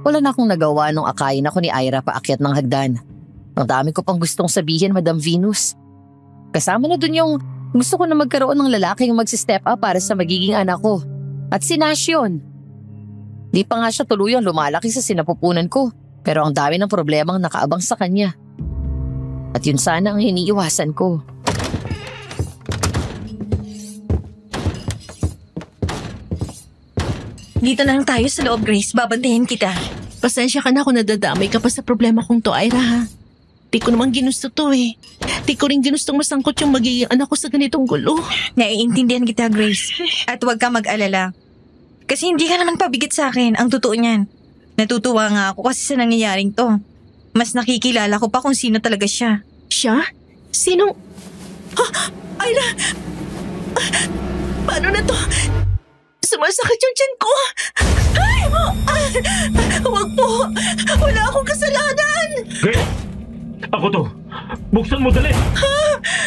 Wala na akong nagawa nung akayin ako ni Ira paakyat ng hagdan. Ang dami ko pang gustong sabihin, Madam Venus. Kasama na dun yung gusto ko na magkaroon ng lalaking magsi-step up para sa magiging anak ko. At si Nash yun. Di pa nga siya tuluyang lumalaki sa sinapupunan ko, pero ang dami ng problemang nakaabang sa kanya. At yun sana ang iniiwasan ko. Dito na lang tayo sa loob, Grace. Babantayan kita. Pasensya ka na kung nadadamay ka pa sa problema kong to, Ira, ha? Di ko naman ginusto to eh. Di ko rin ginustong masangkot yung magiging anak ko sa ganitong gulo. Naiintindihan kita, Grace. At huwag ka mag-alala. Kasi hindi ka naman pabigit sa akin. Ang totoo niyan. Natutuwa nga ako kasi sa nangyayaring to. Mas nakikilala ko pa kung sino talaga siya. Siya? Sinong... Ira! Paano na to? Sumasakit yung tiyan ko! Ay! Huwag po! Wala akong kasalanan! Grace! Ako to! Buksan mo dali!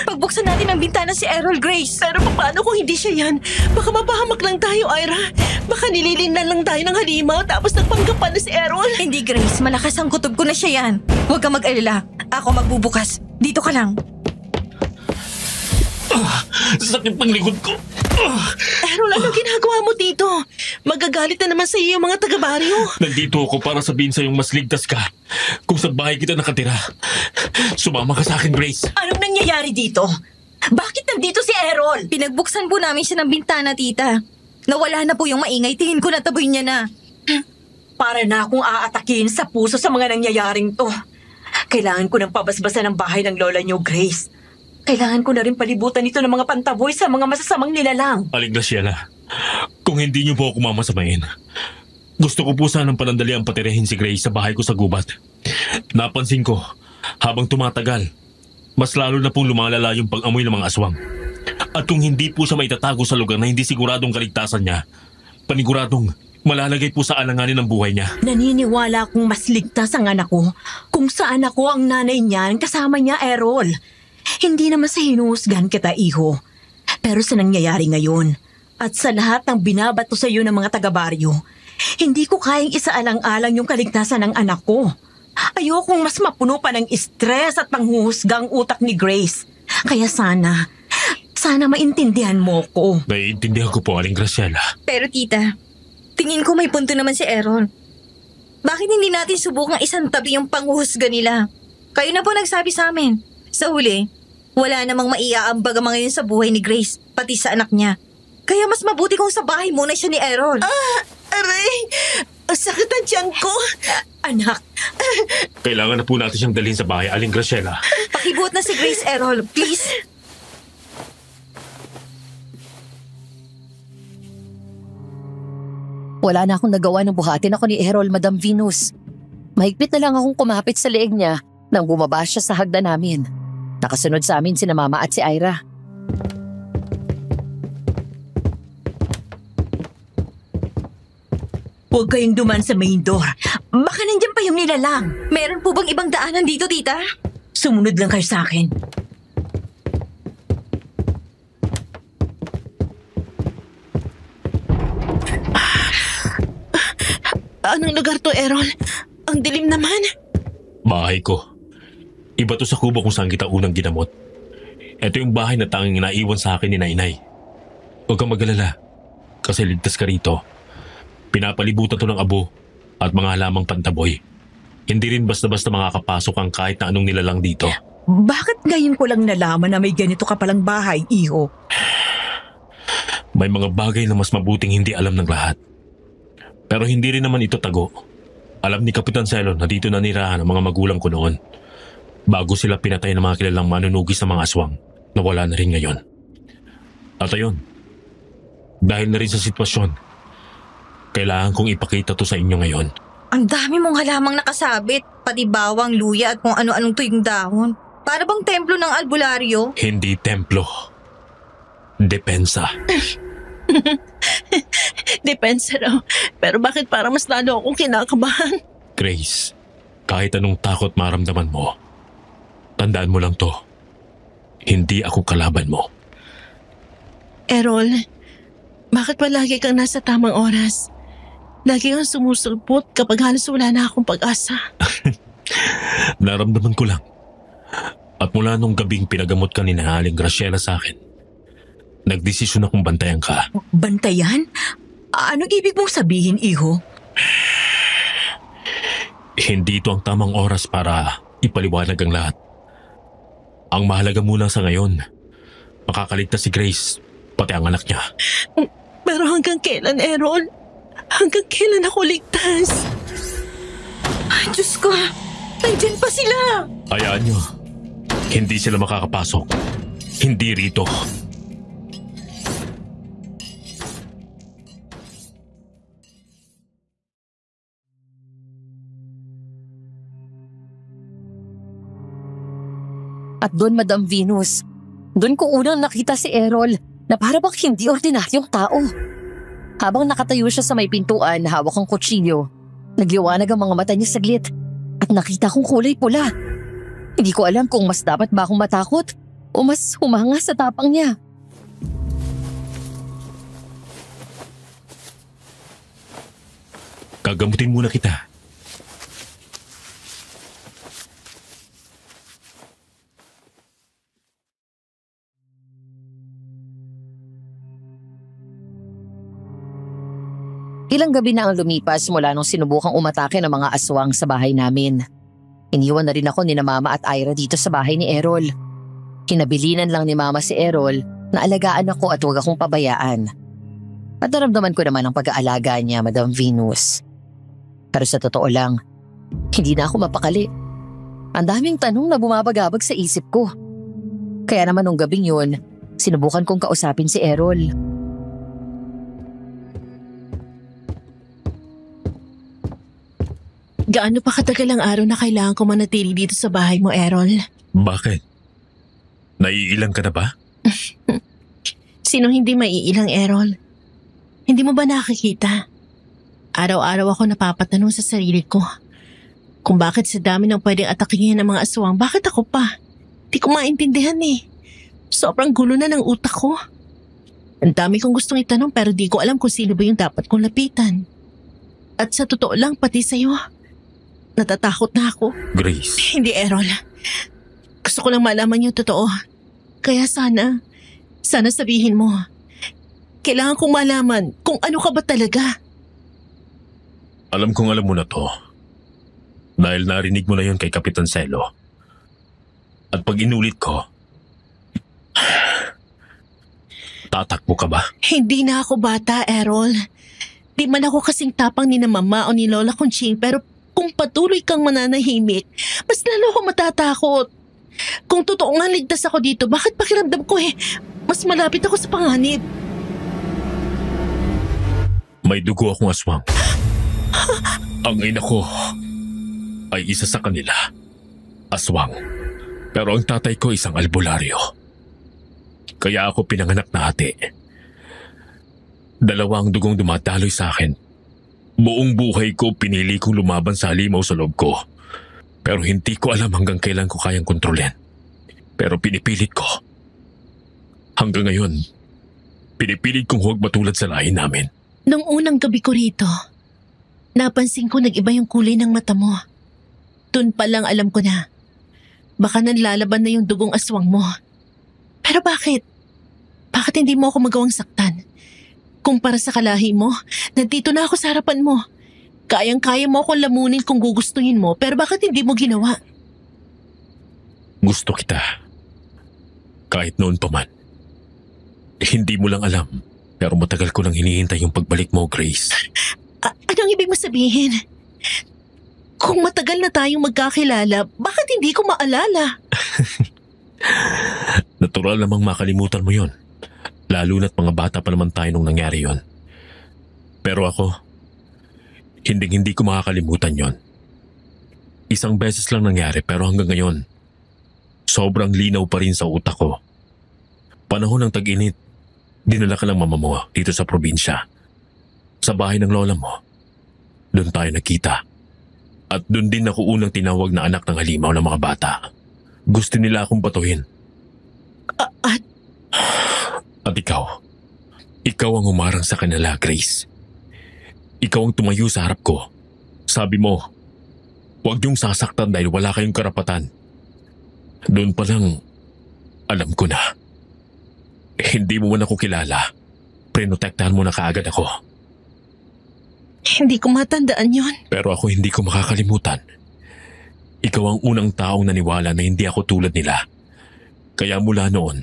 Pagbuksan natin ang bintana si Errol, Grace. Pero paano kung hindi siya yan? Baka mapahamak lang tayo, Ira. Baka nililinan lang tayo ng halimaw tapos nagpanggap pa na si Errol. Hindi, Grace. Malakas ang kutob ko na siya yan. Huwag ka mag-alala. Ako magbubukas. Dito ka lang. Sakit ng likod ko! Errol, anong ginagawa mo dito? Magagalit na naman sa iyo yung mga taga-baryo. Nandito ako para sabihin sa'yong mas ligtas ka kung sa bahay kita nakatira. Sumama ka sa akin, Grace. Anong nangyayari dito? Bakit nandito si Errol? Pinagbuksan po namin siya ng bintana, tita. Nawala na po yung maingay. Tingin ko nataboy niya na. Para na akong aatakin sa puso sa mga nangyayaring to. Kailangan ko ng pabasbasan ng bahay ng lola niyo, Grace. Kailangan ko na rin palibutan ito ng mga pantaboy sa mga masasamang nilalang. Aling Graciela, kung hindi niyo po ako mamasamain, gusto ko po sanang panandaliang patirahin si Grace sa bahay ko sa gubat. Napansin ko, habang tumatagal, mas lalo na pong lumalala yung pag-amoy ng mga aswang. At kung hindi po siya maitatago sa lugar na hindi siguradong kaligtasan niya, paniguradong malalagay po sa alanganin ng buhay niya. Naniniwala akong mas ligtas ang anak ko kung saan ako ang nanay niyan kasama niya, Errol. Hindi naman sa hinuhusgan kita, iho. Pero sa nangyayari ngayon, at sa lahat ng binabato sa iyo ng mga taga-baryo, hindi ko kayang isaalang-alang yung kaligtasan ng anak ko. Ayokong mas mapuno pa ng stress at panghuhusga ang utak ni Grace. Kaya sana maintindihan mo ko. Naiintindihan ko po, Aling Graciela. Pero tita, tingin ko may punto naman si Errol. Bakit hindi natin subukang isang tabi yung panghuhusga nila? Kayo na po nagsabi sa amin. Sa huli, wala namang maiaambag ang mga yun sa buhay ni Grace, pati sa anak niya. Kaya mas mabuti kung sa bahay muna siya ni Errol. Aray! Sakit ang tiyan ko! Anak, Kailangan na po natin siyang dalhin sa bahay, Aling Graciela. Pakibuot na si Grace, Errol, please. Wala na akong nagawa ng buhatin ako ni Errol, Madam Venus. Mahigpit na lang akong kumapit sa leeg niya nang bumaba siya sa hagdan namin. Nakasunod sa amin sina Mama at si Ira. huwag kayong duman sa main door. Baka nandiyan pa yung nilalang. Meron po bang ibang daanan dito, tita? Sumunod lang kayo sa akin. Anong lugar to, Errol? Ang dilim naman. Bahay ko. Iba to sa kubo kung saan kita unang ginamot. Ito yung bahay na tanging naiwan sa akin ni Nainay. Huwag kang mag-alala, kasi ligtas ka rito. Pinapalibutan to ng abo at mga halamang pantaboy. Hindi rin basta-basta makakapasok ang kahit na anong nilalang dito. Bakit ngayon ko lang nalaman na may ganito ka palang bahay, iho? May mga bagay na mas mabuting hindi alam ng lahat. Pero hindi rin naman ito tago. Alam ni Kapitan Selo na dito nanirahan ang mga magulang ko noon. Bago sila pinatay ng mga kilalang manunugis ng mga aswang na wala na rin ngayon. At ayun, dahil na rin sa sitwasyon, kailangan kong ipakita to sa inyo ngayon. Ang dami mong halamang nakasabit, pati bawang, luya at kung ano-anong tuyong dahon. Para bang templo ng albularyo? Hindi templo. Depensa. Depensa raw. Pero bakit parang mas lalo akong kinakabahan? Grace, kahit anong takot maramdaman mo, tandaan mo lang to. Hindi ako kalaban mo. Errol, bakit ba lagi kang nasa tamang oras? Lagi kang sumusulpot kapag halos wala na akong pag-asa. Naramdaman ko lang. At mula nung gabing pinagamot ka ni Aling Graciela sa akin, nagdesisyon akong bantayan ka. Bantayan? Anong ibig mong sabihin, iho? Hindi ito ang tamang oras para ipaliwanag ang lahat. Ang mahalaga muna sa ngayon, makakaligtas si Grace, pati ang anak niya. Pero hanggang kailan, Errol? Hanggang kailan ako ligtas? Ay, Diyos ko, nandyan pa sila. Hayaan niyo, hindi sila makakapasok. Hindi rito. At doon, Madam Venus, doon ko unang nakita si Errol na para bang hindi ordinaryong tao. Habang nakatayo siya sa may pintuan, hawak ang kutsilyo, nagliwanag ang mga mata niya saglit at nakita kong kulay pula. Hindi ko alam kung mas dapat ba akong matakot o mas humanga sa tapang niya. Gagamutin muna kita. Ilang gabi na ang lumipas mula nung sinubukang umatake ng mga aswang sa bahay namin. Iniwan na rin ako ni na Mama at Ira dito sa bahay ni Errol. Kinabilinan lang ni Mama si Errol na alagaan ako at huwag akong pabayaan. At naramdaman ko naman ang pag-aalaga niya, Madam Venus. Pero sa totoo lang, hindi na ako mapakali. Ang daming tanong na bumabagabag sa isip ko. Kaya naman nung gabing yun, sinubukan kong kausapin si Errol. Gaano pa katagal ang araw na kailangan ko manatili dito sa bahay mo, Errol? Bakit? Naiilang ka na ba? Sinong hindi maiilang, Errol? Hindi mo ba nakikita? Araw-araw ako napapatanong sa sarili ko kung bakit sa dami ng pwedeng atakihin ng mga aswang, bakit ako pa? Di ko maintindihan eh. Sobrang gulo na ng utak ko. Ang dami kong gustong itanong pero di ko alam kung sino ba yung dapat kong lapitan. At sa totoo lang, pati sa'yo, natatakot na ako. Grace. Hindi, Errol. Gusto ko lang malaman yung totoo. Kaya sana sabihin mo. Kailangan kong malaman kung ano ka ba talaga. Alam kong alam mo na to. Dahil narinig mo na yon kay Kapitan Selo. At pag inulit ko, tatakbo ka ba? Hindi na ako bata, Errol. Di man ako kasing tapang ni na Mama o ni Lola Conching, pero kung patuloy kang mananahimik, mas lalo ako matatakot. Kung totoo nga ligtas ako dito, bakit pakiramdam ko mas malapit ako sa panganib? May dugo akong aswang. Ang ina ko ay isa sa kanila. Aswang. Pero ang tatay ko isang albularyo. Kaya ako pinanganak na hati. Dalawang dugong dumadaloy sa akin. Buong buhay ko pinili kong lumaban sa halimaw sa loob ko. Pero hindi ko alam hanggang kailan ko kayang kontrolin. Pero pinipilit ko. Hanggang ngayon, pinipilit kong huwag matulad sa lahi namin. Nung unang gabi ko rito, napansin ko nag-iba yung kulay ng mata mo. Doon pa lang alam ko na. Baka nanlalaban na yung dugong aswang mo. Pero bakit? Bakit hindi mo ako magawang saktan? Kung para sa kalahi mo, nandito na ako sa harapan mo. Kayang-kaya mo akong lamunin kung gugustuhin mo, pero bakit hindi mo ginawa? Gusto kita. Kahit noon pa man. Hindi mo lang alam, pero matagal ko lang hinihintay yung pagbalik mo, Grace. Anong ibig mo sabihin? Kung matagal na tayong magkakilala, bakit hindi ko maalala? Natural namang makalimutan mo yon. Lalo na't mga bata pa naman tayo nung nangyari yon. Pero ako, hindi ko makakalimutan yon. Isang beses lang nangyari pero hanggang ngayon, sobrang linaw pa rin sa utak ko. Panahon ng tag-init, dinala ka lang mama mo dito sa probinsya. Sa bahay ng lola mo. Doon tayo nakita. At doon din ako unang tinawag na anak ng halimaw ng mga bata. Gusto nila akong batuhin. At ikaw ang umarang sa kanila, Grace. Ikaw ang tumayo sa harap ko. Sabi mo, huwag niyong sasaktan dahil wala kayong karapatan. Doon pa lang, alam ko na. Hindi mo man ako kilala. Prinotektahan mo na kaagad ako. Hindi ko matandaan yon. Pero ako hindi ko makakalimutan. Ikaw ang unang taong naniwala na hindi ako tulad nila. Kaya mula noon,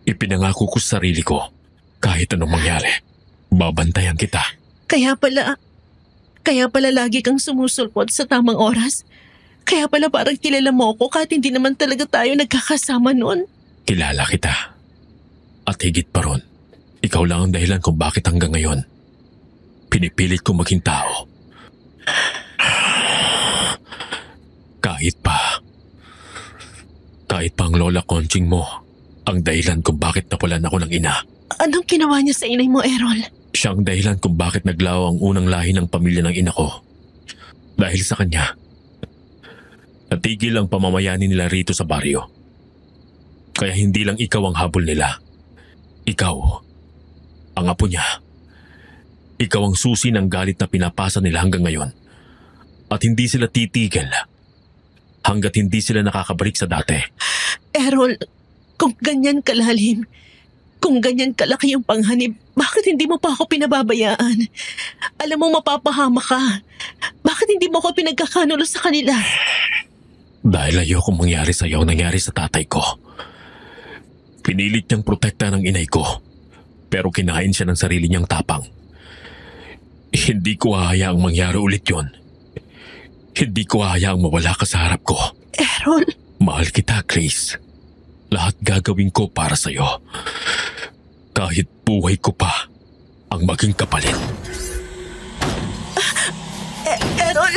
ipinangako ko sa sarili ko, kahit anong mangyari, babantayan kita. Kaya pala lagi kang sumusulpot sa tamang oras. Kaya pala parang kilala mo ako kahit hindi naman talaga tayo nagkakasama noon. Kilala kita. At higit pa ron, ikaw lang ang dahilan kung bakit hanggang ngayon pinipilit ko maging tao. Kahit pa ang Lola Conching mo ang dahilan kung bakit napulan ako ng ina. Anong ginawa niya sa inay mo, Errol? Siya ang dahilan kung bakit naglaho ang unang lahi ng pamilya ng ina ko. Dahil sa kanya, natigil ang pamamayani nila rito sa baryo. Kaya hindi lang ikaw ang habol nila. Ikaw, ang apo niya. Ikaw ang susi ng galit na pinapasa nila hanggang ngayon. At hindi sila titigil hanggat hindi sila nakakabalik sa dati. Errol, kung ganyan kalalim, kung ganyan kalaki yung panghanib, bakit hindi mo pa ako pinababayaan? Alam mo mapapahama ka. Bakit hindi mo ako pinagkakanulo sa kanila? Dahil ayoko mangyari sa iyo ang nangyari sa tatay ko. Pinilit niyang protekta ng inay ko, pero kinain siya ng sarili niyang tapang. Hindi ko hahayaang mangyari ulit yon. Hindi ko hahayaang mawala ka sa harap ko. Errol! Mahal kita, Grace. Lahat gagawin ko para sa iyo. Kahit buhay ko pa ang maging kapalit. Errol!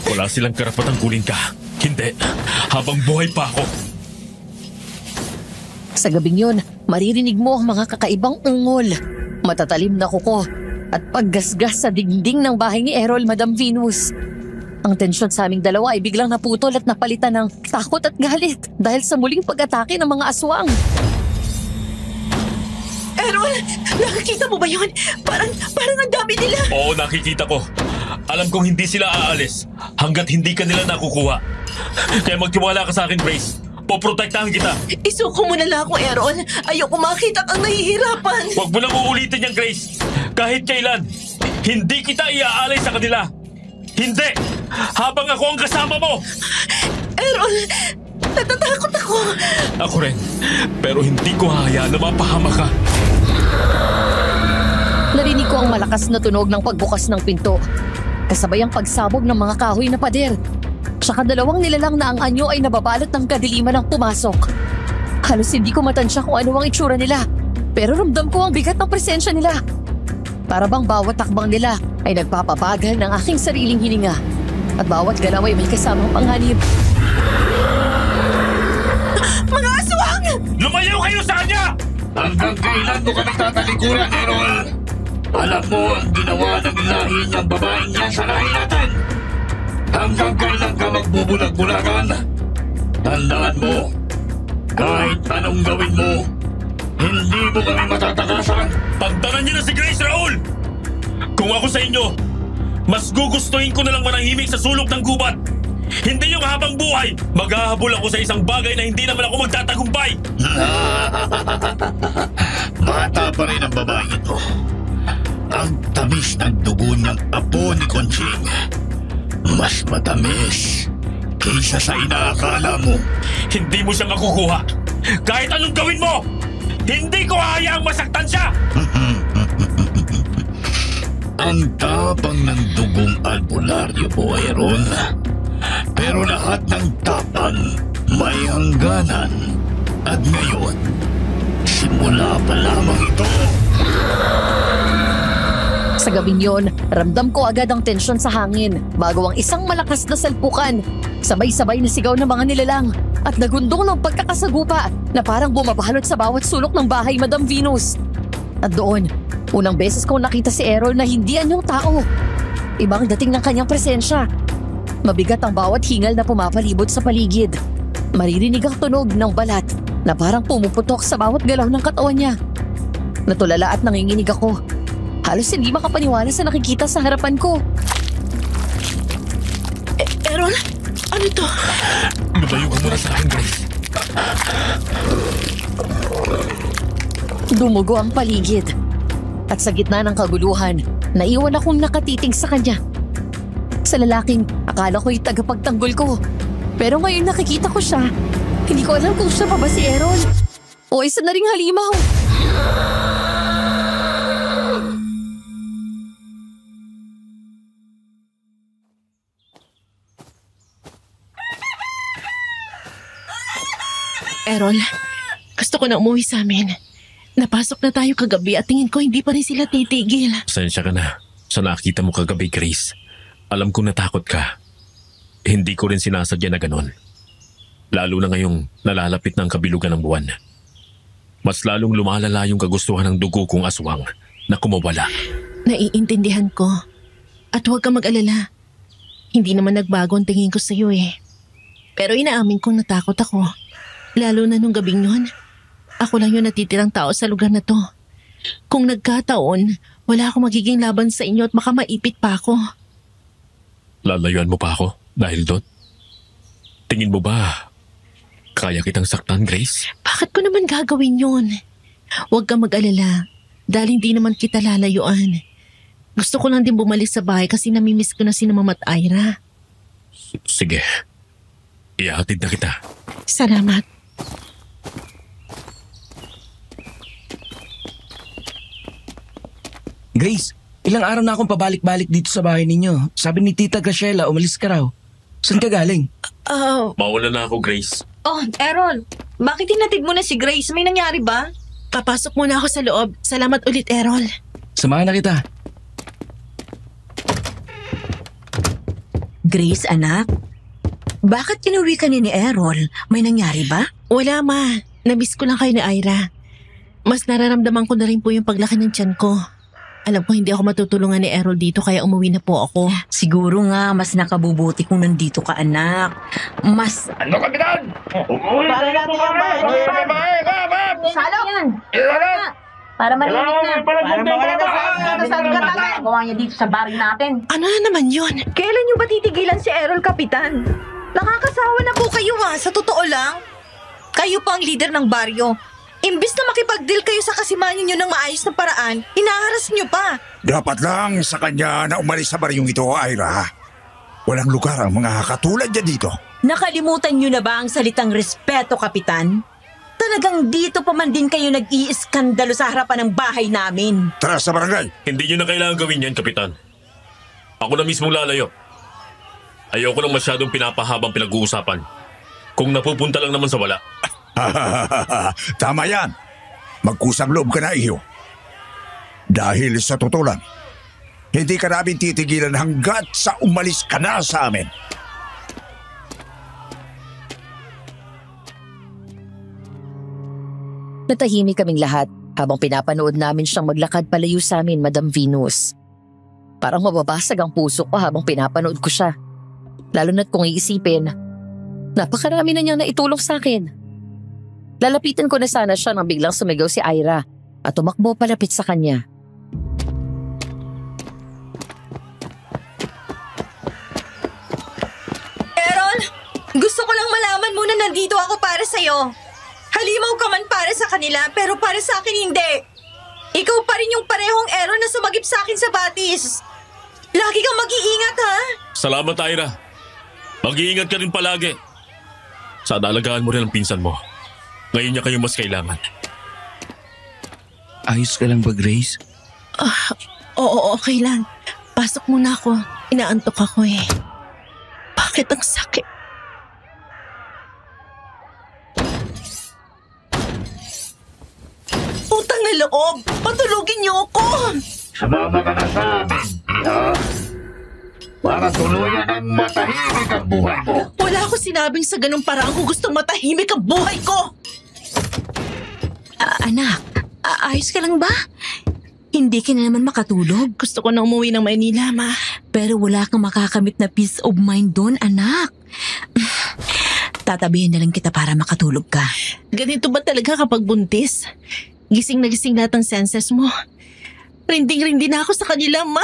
Wala silang karapatang kunin ka. Hindi. Habang buhay pa ako. Sa gabing yun, maririnig mo ang mga kakaibang ungol, matatalim na kuko, at paggasgas sa dingding ng bahay ni Errol, Madam Venus. Ang tensyon sa aming dalawa ay biglang naputol at napalitan ng takot at galit dahil sa muling pag-atake ng mga aswang. Errol! Nakikita mo ba yun? Parang ang dami nila! Oo, nakikita ko. Alam kong hindi sila aalis hanggat hindi ka nila nakukuha. Kaya magtiwala ka sa akin, Grace. Poprotektahan kita. Isuko mo na lang ako, Errol. Ayoko makita kang nahihirapan. Huwag mo nang uulitin yan, Grace. Kahit kailan, hindi kita iaalay sa kanila. Hindi! Habang ako ang kasama mo! Errol, natatakot ako. Ako rin. Pero hindi ko hahayaan na mapahama ka. Narinig ko ang malakas na tunog ng pagbukas ng pinto, kasabay ang pagsabog ng mga kahoy na pader. Tsaka dalawang nilalang na ang anyo ay nababalot ng kadiliman ng pumasok. Halos hindi ko matansya kung ano ang itsura nila, pero ramdam ko ang bigat ng presensya nila. Para bang bawat takbang nila ay nagpapabagal ng aking sariling hininga at bawat galaw ay may kasamang panghanib. Mga aswang! Lumayo kayo sa kanya! Hanggang kailan mo kami tatalikuran, Errol? Alam mo ang ginawa ng lahi niyang babaeng yan sa lahi natin. Hanggang kailan ka magbubulag-bulagan? Tandaan mo, kahit anong gawin mo, hindi mo kami matatakasan. Pagdanan niyo na si Grace, Raul! Kung ako sa inyo, mas gugustuhin ko na lang manahimik sa sulok ng gubat. Hindi yung habang buhay, maghahabol ako sa isang bagay na hindi naman ako magtatagumpay. Bata pa rin ang babae ito. Ang tamis ng dugo niyang apo ni Conching. Mas matamis kaysa sa inaakala mo. Hindi mo siya makukuha. Kahit anong gawin mo, hindi ko hayaang masaktan siya. Ang tapang ng dugong albularyo mo, Errol. Pero lahat ng tapang may hangganan. At ngayon, simula pa lamang ito. Sa gabing yon, ramdam ko agad ang tensyon sa hangin bago ang isang malakas na salpukan. Sabay-sabay na sigaw ng mga nilalang at nagundong ng pagkakasagupa na parang bumabalot sa bawat sulok ng bahay, Madam Venus. At doon, unang beses kong nakita si Errol na hindi anyong tao. Ibang dating ng kanyang presensya. Mabigat ang bawat hingal na pumapalibot sa paligid. Maririnig ang tunog ng balat na parang pumuputok sa bawat galaw ng katawan niya. Natulala at nanginginig ako. Halos hindi makapaniwala sa nakikita sa harapan ko. Errol, ano to? Lumayo ka muna sa akin, Grace. Dumugo ang paligid. At sa gitna ng kaguluhan, naiwan akong nakatitig sa kanya. Sa lalaking akala ko'y tagapagtanggol ko. Pero ngayon nakikita ko siya. Hindi ko alam kung siya pa ba si Errol o isa na ring halimaw. Errol, gusto ko na umuwi sa amin. Napasok na tayo kagabi at tingin ko hindi pa rin sila titigil. Pasensya ka na sa nakita mo kagabi, Grace. Alam kong natakot ka. Hindi ko rin sinasadya na ganon. Lalo na ngayong nalalapit ng kabilugan ng buwan. Mas lalong lumalala yung kagustuhan ng dugo kong aswang na kumawala. Naiintindihan ko. At huwag kang mag-alala. Hindi naman nagbago ang tingin ko sa iyo eh. Pero inaamin kong natakot ako. Lalo na nung gabing nun. Ako lang yung natitirang tao sa lugar na to. Kung nagkataon, wala akong magiging laban sa inyo at baka maipit pa ako. Lalayuan mo pa ako dahil doon? Tingin mo ba kaya kitang saktan, Grace? Bakit ko naman gagawin yun? Huwag kang mag-alala dahil hindi naman kita lalayuan. Gusto ko lang din bumalik sa bahay kasi namimiss ko na si Mama at Ira. Sige. Ihatid na kita. Salamat. Grace, ilang araw na akong pabalik-balik dito sa bahay ninyo. Sabi ni Tita Graciela, umalis ka raw. Saan ka galing? Mauna na ako, Grace. Oh, Errol, bakit hinatid mo na si Grace? May nangyari ba? Papasok muna ako sa loob. Salamat ulit, Errol. Samahan na kita. Grace, anak? Bakit kinuwi ka ni Errol? May nangyari ba? Wala, Ma. Namiss ko lang kayo ni Ira. Mas nararamdaman ko na rin po yung paglaki ng tiyan ko. Alam ko hindi ako matutulungan ni Errol dito kaya umuwi na po ako. Siguro nga, mas nakabubuti kung nandito ka, anak. Mas... Ano, Kapitan? Umuwi na po kami! Salo yan! Para malimit na. Para mawala na sa gawa niya dito sa baryo natin. Ano na naman yun? Kailan nyo ba titigilan si Errol, Kapitan? Nakakasawa na po kayo sa totoo lang. Kayo pa ang leader ng baryo. Imbis na makipag-deal kayo sa kasimanyo nyo ng maayos na paraan, hinaharas nyo pa. Dapat lang sa kanya na umalis sa baryong ito, Ira. Walang lugar ang mga katulad niya dito. Nakalimutan niyo na ba ang salitang respeto, Kapitan? Talagang dito pa man din kayo nag-iiskandalo sa harapan ng bahay namin. Tara sa barangay. Hindi nyo na kailangan gawin yan, Kapitan. Ako na mismo lalayo. Ayoko nang masyadong pinapahabang pinag-uusapan. Kung napupunta lang naman sa wala. Tama yan. Magkusang loob ka na, iyo. Dahil sa totoo lang, hindi ka namin titigilan hanggat sa umalis ka na sa amin. Natahimik kaming lahat habang pinapanood namin siyang maglakad palayo sa amin, Madam Venus. Parang mababasag ang puso ko habang pinapanood ko siya. Lalo na't kung iisipin, napakarami na niyang naitulong sa akin. Lalapitan ko na sana siya nang biglang sumigaw si Ira at tumakbo palapit sa kanya. Errol, gusto ko lang malaman muna nandito ako para sa'yo. Halimaw ka man para sa kanila pero para sa akin hindi. Ikaw pa rin yung parehong Errol na sumagip sa akin sa batis. Lagi kang mag-iingat, ha? Salamat, Ira. Mag-iingat ka rin palagi. Sana alagaan mo rin ang pinsan mo. Ngayon niya kayo mas kailangan. Ayos ka lang ba, Grace? Oo, okay lang. Pasok muna ako. Inaantok ako eh. Bakit ang sakit? Utang na loob! Patulugin niyo ako! Sumama ka na sa amin, iha. Para tuluyan ang matahimik ang buhay mo. Wala ako sinabing sa ganung paraan kung gustong matahimik ang buhay ko! Anak, ayos ka lang ba? Hindi ka na naman makatulog. Gusto ko na umuwi ng Maynila, Ma. Pero wala kang makakamit na peace of mind doon, anak. Tatabihin na lang kita para makatulog ka. Ganito ba talaga kapag buntis? Gising na gising lahat ng senses mo. Rinding-rindi na ako sa kanila, Ma.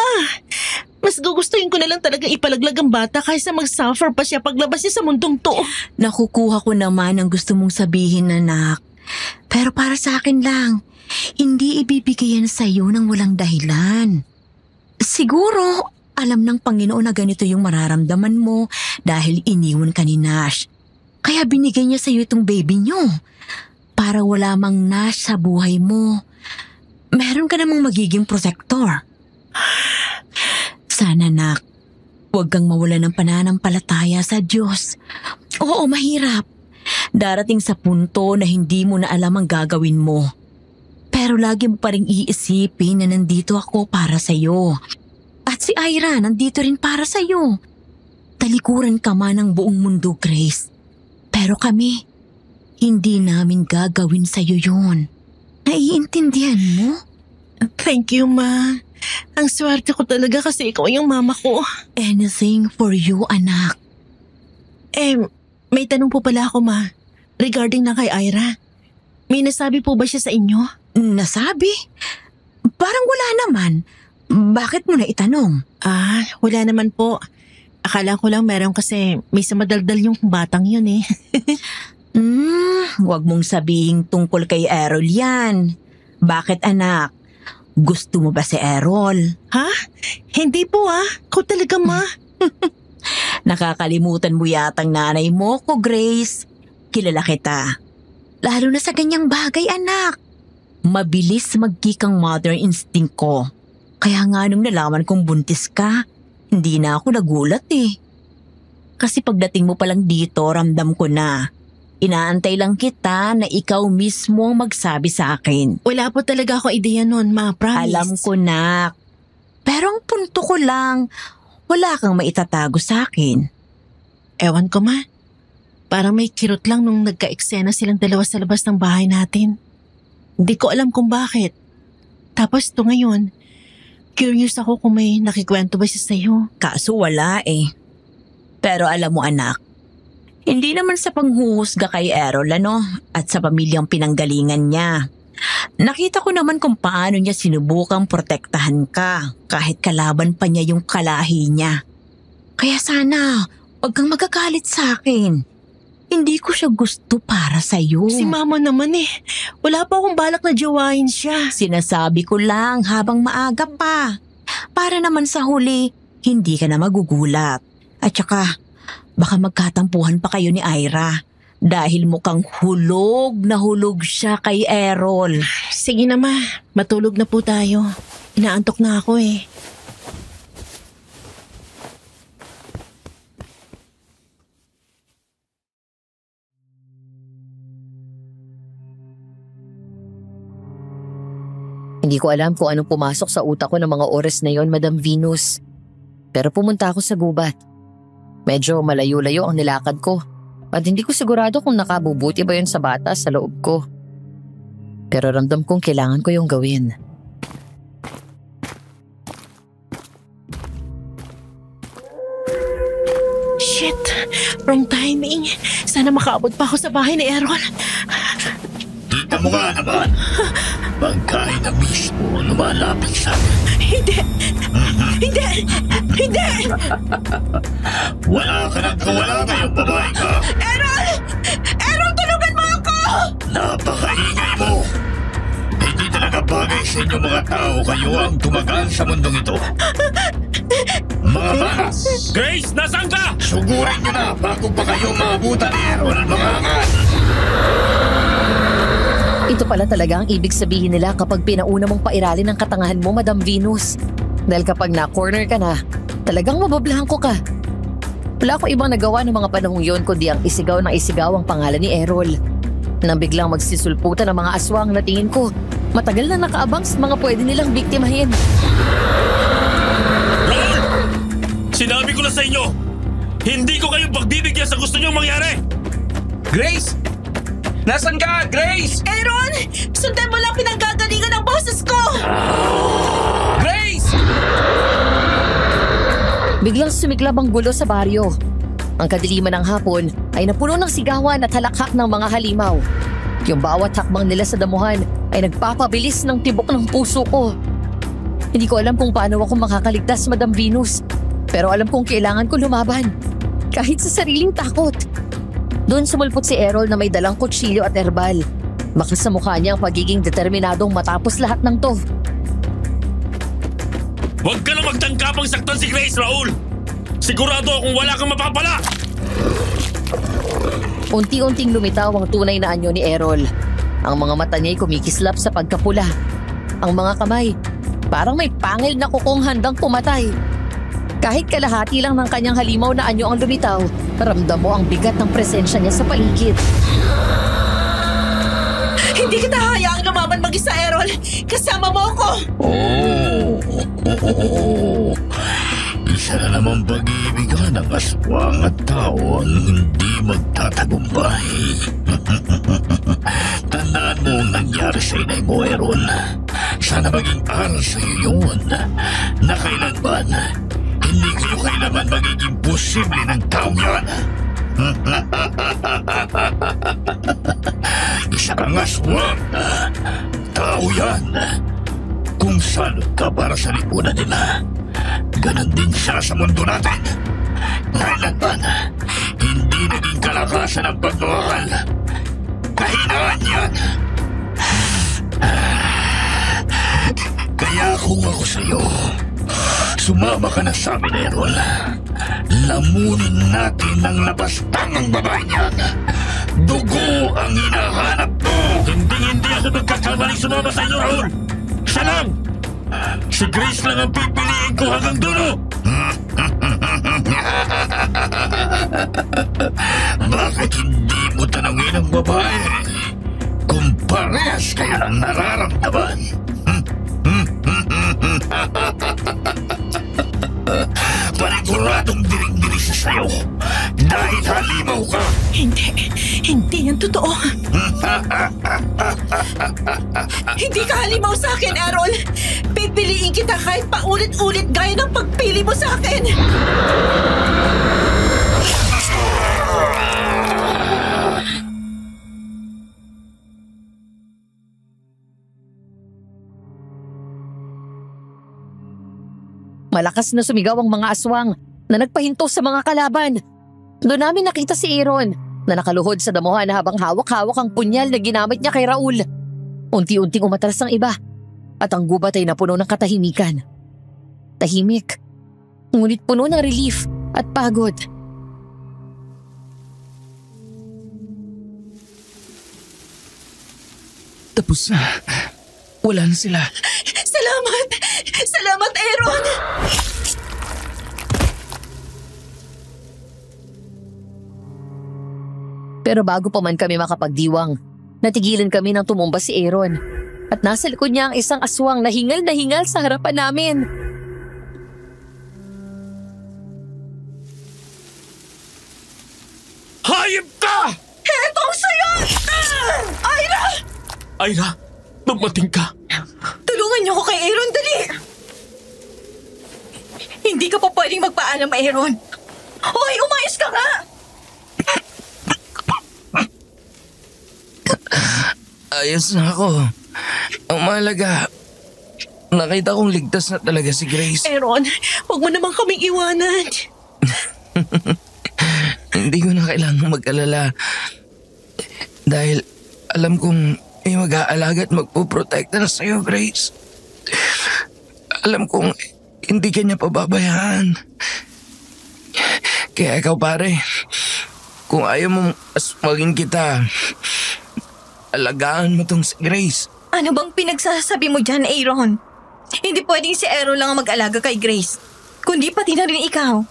Mas gugustuhin ko na lang talaga ipalaglag ang bata kaysa mag-suffer pa siya paglabas niya sa mundong to. Nakukuha ko naman ang gusto mong sabihin, anak. Pero para sa akin lang, hindi ibibigay yan sa'yo ng walang dahilan. Siguro, alam ng Panginoon na ganito yung mararamdaman mo dahil iniwan ka ni Nash. Kaya binigay niya sa'yo itong baby niyo. Para wala mang Nash sa buhay mo, meron ka namang magiging protector. Sana, anak, huwag kang mawala ng pananampalataya sa Diyos. Oo, mahirap. Darating sa punto na hindi mo na alam ang gagawin mo. Pero lagi mo pa rin iisipin na nandito ako para sa'yo. At si Ira nandito rin para sa'yo. Talikuran ka man ng buong mundo, Grace. Pero kami, hindi namin gagawin sa'yo yun. Naiintindihan mo? Thank you, Ma. Ang swerte ko talaga kasi ikaw yung mama ko. Anything for you, anak. May tanong po pala ako, Ma. Regarding na kay Ira. May nasabi po ba siya sa inyo? Nasabi? Parang wala naman. Bakit mo na itanong? Wala naman po. Akala ko lang meron kasi may samadaldal yung batang yun eh. Huwag mong sabihin tungkol kay Errol yan. Bakit, anak? Gusto mo ba si Errol? Ha? Hindi po Ko talaga, Ma. Nakakalimutan mo yatang nanay mo ko, Grace. Kilala kita. Lalo na sa ganyang bagay, anak. Mabilis magkikang mother instinct ko. Kaya nga nung nalaman kong buntis ka, hindi na ako nagulat eh. Kasi pagdating mo palang dito, ramdam ko na. Inaantay lang kita na ikaw mismo ang magsabi sa akin. Wala po talaga ako ideya nun, Ma. Promise. Alam ko na. Pero ang punto ko lang, wala kang maitatago sa akin. Ewan ko, Ma. Parang may kirot lang nung nagka-eksena silang dalawa sa labas ng bahay natin. Hindi ko alam kung bakit. Tapos ito ngayon, curious ako kung may nakikwento ba siya sa'yo. Kaso wala eh. Pero alam mo, anak, hindi naman sa panghuhusga kay Errol at sa pamilyang pinanggalingan niya. Nakita ko naman kung paano niya sinubukang protektahan ka kahit kalaban pa niya yung kalahi niya. Kaya sana, huwag kang magagalit sa akin. Hindi ko siya gusto para sa'yo. Si Mama naman eh. Wala pa akong balak na jowain siya. Sinasabi ko lang habang maaga pa. Para naman sa huli, hindi ka na magugulat. At saka, baka magkatampuhan pa kayo ni Ira. Dahil mukhang hulog na hulog siya kay Errol. Sige na, Ma. Matulog na po tayo. Inaantok na ako eh. Hindi ko alam kung anong pumasok sa utak ko ng mga oras na yon, Madam Venus. Pero pumunta ako sa gubat. Medyo malayo-layo ang nilakad ko. At hindi ko sigurado kung nakabubuti ba yun sa bata sa loob ko. Pero ramdam kong kailangan ko yung gawin. Shit! Wrong timing. Sana makaabot pa ako sa bahay ni Errol. Kita mo nga naman. Bangkay na mismo lumalapit sa akin. Hindi! Hindi! Hindi! Wala ka nang kawala ngayong babae ka. Errol! Errol, tulungan mo ako! Napakaingay mo. Hindi talaga bagay sa inyo mga tao kayo ang tumagal sa mundong ito. Mga bata! Grace, nasaan ka? Sugurin nyo na bago pa kayo maabutan ni Errol, mga angat! Ito pala talaga ang ibig sabihin nila kapag pinauna mong pairalin ang katangahan mo, Madam Venus. Dahil kapag na-corner ka na, talagang mabablangko ka. Wala akong ibang nagawa ng mga panahong yon kundi ang isigaw ng isigaw ang pangalan ni Errol. Nang biglang magsisulputan ng mga aswang na tingin ko, matagal na nakaabang sa mga pwede nilang biktimahin. Raul! Sinabi ko na sa inyo, hindi ko kayo pagbibigyan sa gusto niyong mangyari! Grace! Nasaan ka, Grace? Aaron! Sundan mo lang pinanggagalingan ng boses ko! Grace! Biglang sumiklab ang gulo sa baryo. Ang kadiliman ng hapon ay napuno ng sigawan at halakhak ng mga halimaw. Yung bawat hakbang nila sa damuhan ay nagpapabilis ng tibok ng puso ko. Hindi ko alam kung paano ako makakaligtas, Madam Venus. Pero alam kong kailangan ko lumaban. Kahit sa sariling takot. Doon sumulpot si Errol na may dalang kutsilyo at herbal. Baka sa mukha niya ang pagiging determinadong matapos lahat ng to. Huwag ka na magtangkapang saktan si Grace, Raul! Sigurado akong wala kang mapapala! Unti-unting lumitaw ang tunay na anyo ni Errol. Ang mga mata niya'y kumikislap sa pagkapula. Ang mga kamay, parang may pangil na kukong handang pumatay. Kahit kalahati lang ng kanyang halimaw na anyo ang lumitaw, ramdam mo ang bigat ng presensya niya sa paligid. Hindi kita hayaang lumaban mag-isa, Errol. Kasama mo ako. Isa na naman pag-iibigan ng aswang at tao ang hindi magtatagumpay. Tandaan mo ang nangyari sa inay mo, Errol. Sana maging aral sa iyo yun na kailanman hindi kayo kailanman magiging posible ng taong yan. Isa kang aswang. Tao yan. Kung salot ka para sa lipunan nila, ganon din siya sa mundo natin. Kailanman, hindi naging kalakasan ang pagmamahal. Kahinaan yan. Kaya kung ako sa'yo, sumama ka na sa amin, Errol. Lamunin natin ang labastangang babae niyan. Dugo ang hinahanap mo. Hindi ako magkakamaling sumama sa inyo, Raul! Siya lang! Si Grace lang ang pipiliin ko hanggang dulo! Bakit hindi mo tanongin ang babae kung parehas kayo ng nararamdaman? Paniguradong diring-diri siya sa'yo dahil halimaw ka. Hindi yan totoo. Hindi ka halimaw sa akin, Errol. Pipiliin kita kahit paulit-ulit gaya ng pagpili mo sa akin. Malakas na sumigaw ang mga aswang na nagpahinto sa mga kalaban. Doon namin nakita si Aaron na nakaluhod sa damuhan habang hawak-hawak ang punyal na ginamit niya kay Raul. Unti-unting umatras ang iba at ang gubat ay napuno ng katahimikan. Tahimik, ngunit puno ng relief at pagod. Tapos na. Wala na sila. Salamat! Salamat, Aaron! Pero bago pa man kami makapagdiwang, natigilan kami nang tumumba si Aaron. At nasa likod niya ang isang aswang na hingal sa harapan namin. Hayop ka! Etong sayo! Ira! Ira, dumating ka. Tulungan niyo ako kay Aaron, dali! Hindi ka pa pwedeng magpaalam, Aaron. Hoy, umayos ka nga! Ayos na ako. Ang mahalaga, nakita kong ligtas na talaga si Grace. Aaron, huwag mo naman kaming iwanan. Hindi ko na kailangang mag-alala. Dahil alam kong may mag-aalaga at magpuprotekta na sa'yo, Grace. Alam kong hindi ka niya pababayaan. Kaya ikaw, pare, kung ayaw mong aswagin kita, alagaan mo tong si Grace. Ano bang pinagsasabi mo dyan, Aaron? Hindi pwedeng si Aaron lang ang mag-alaga kay Grace, kundi pati na rin ikaw.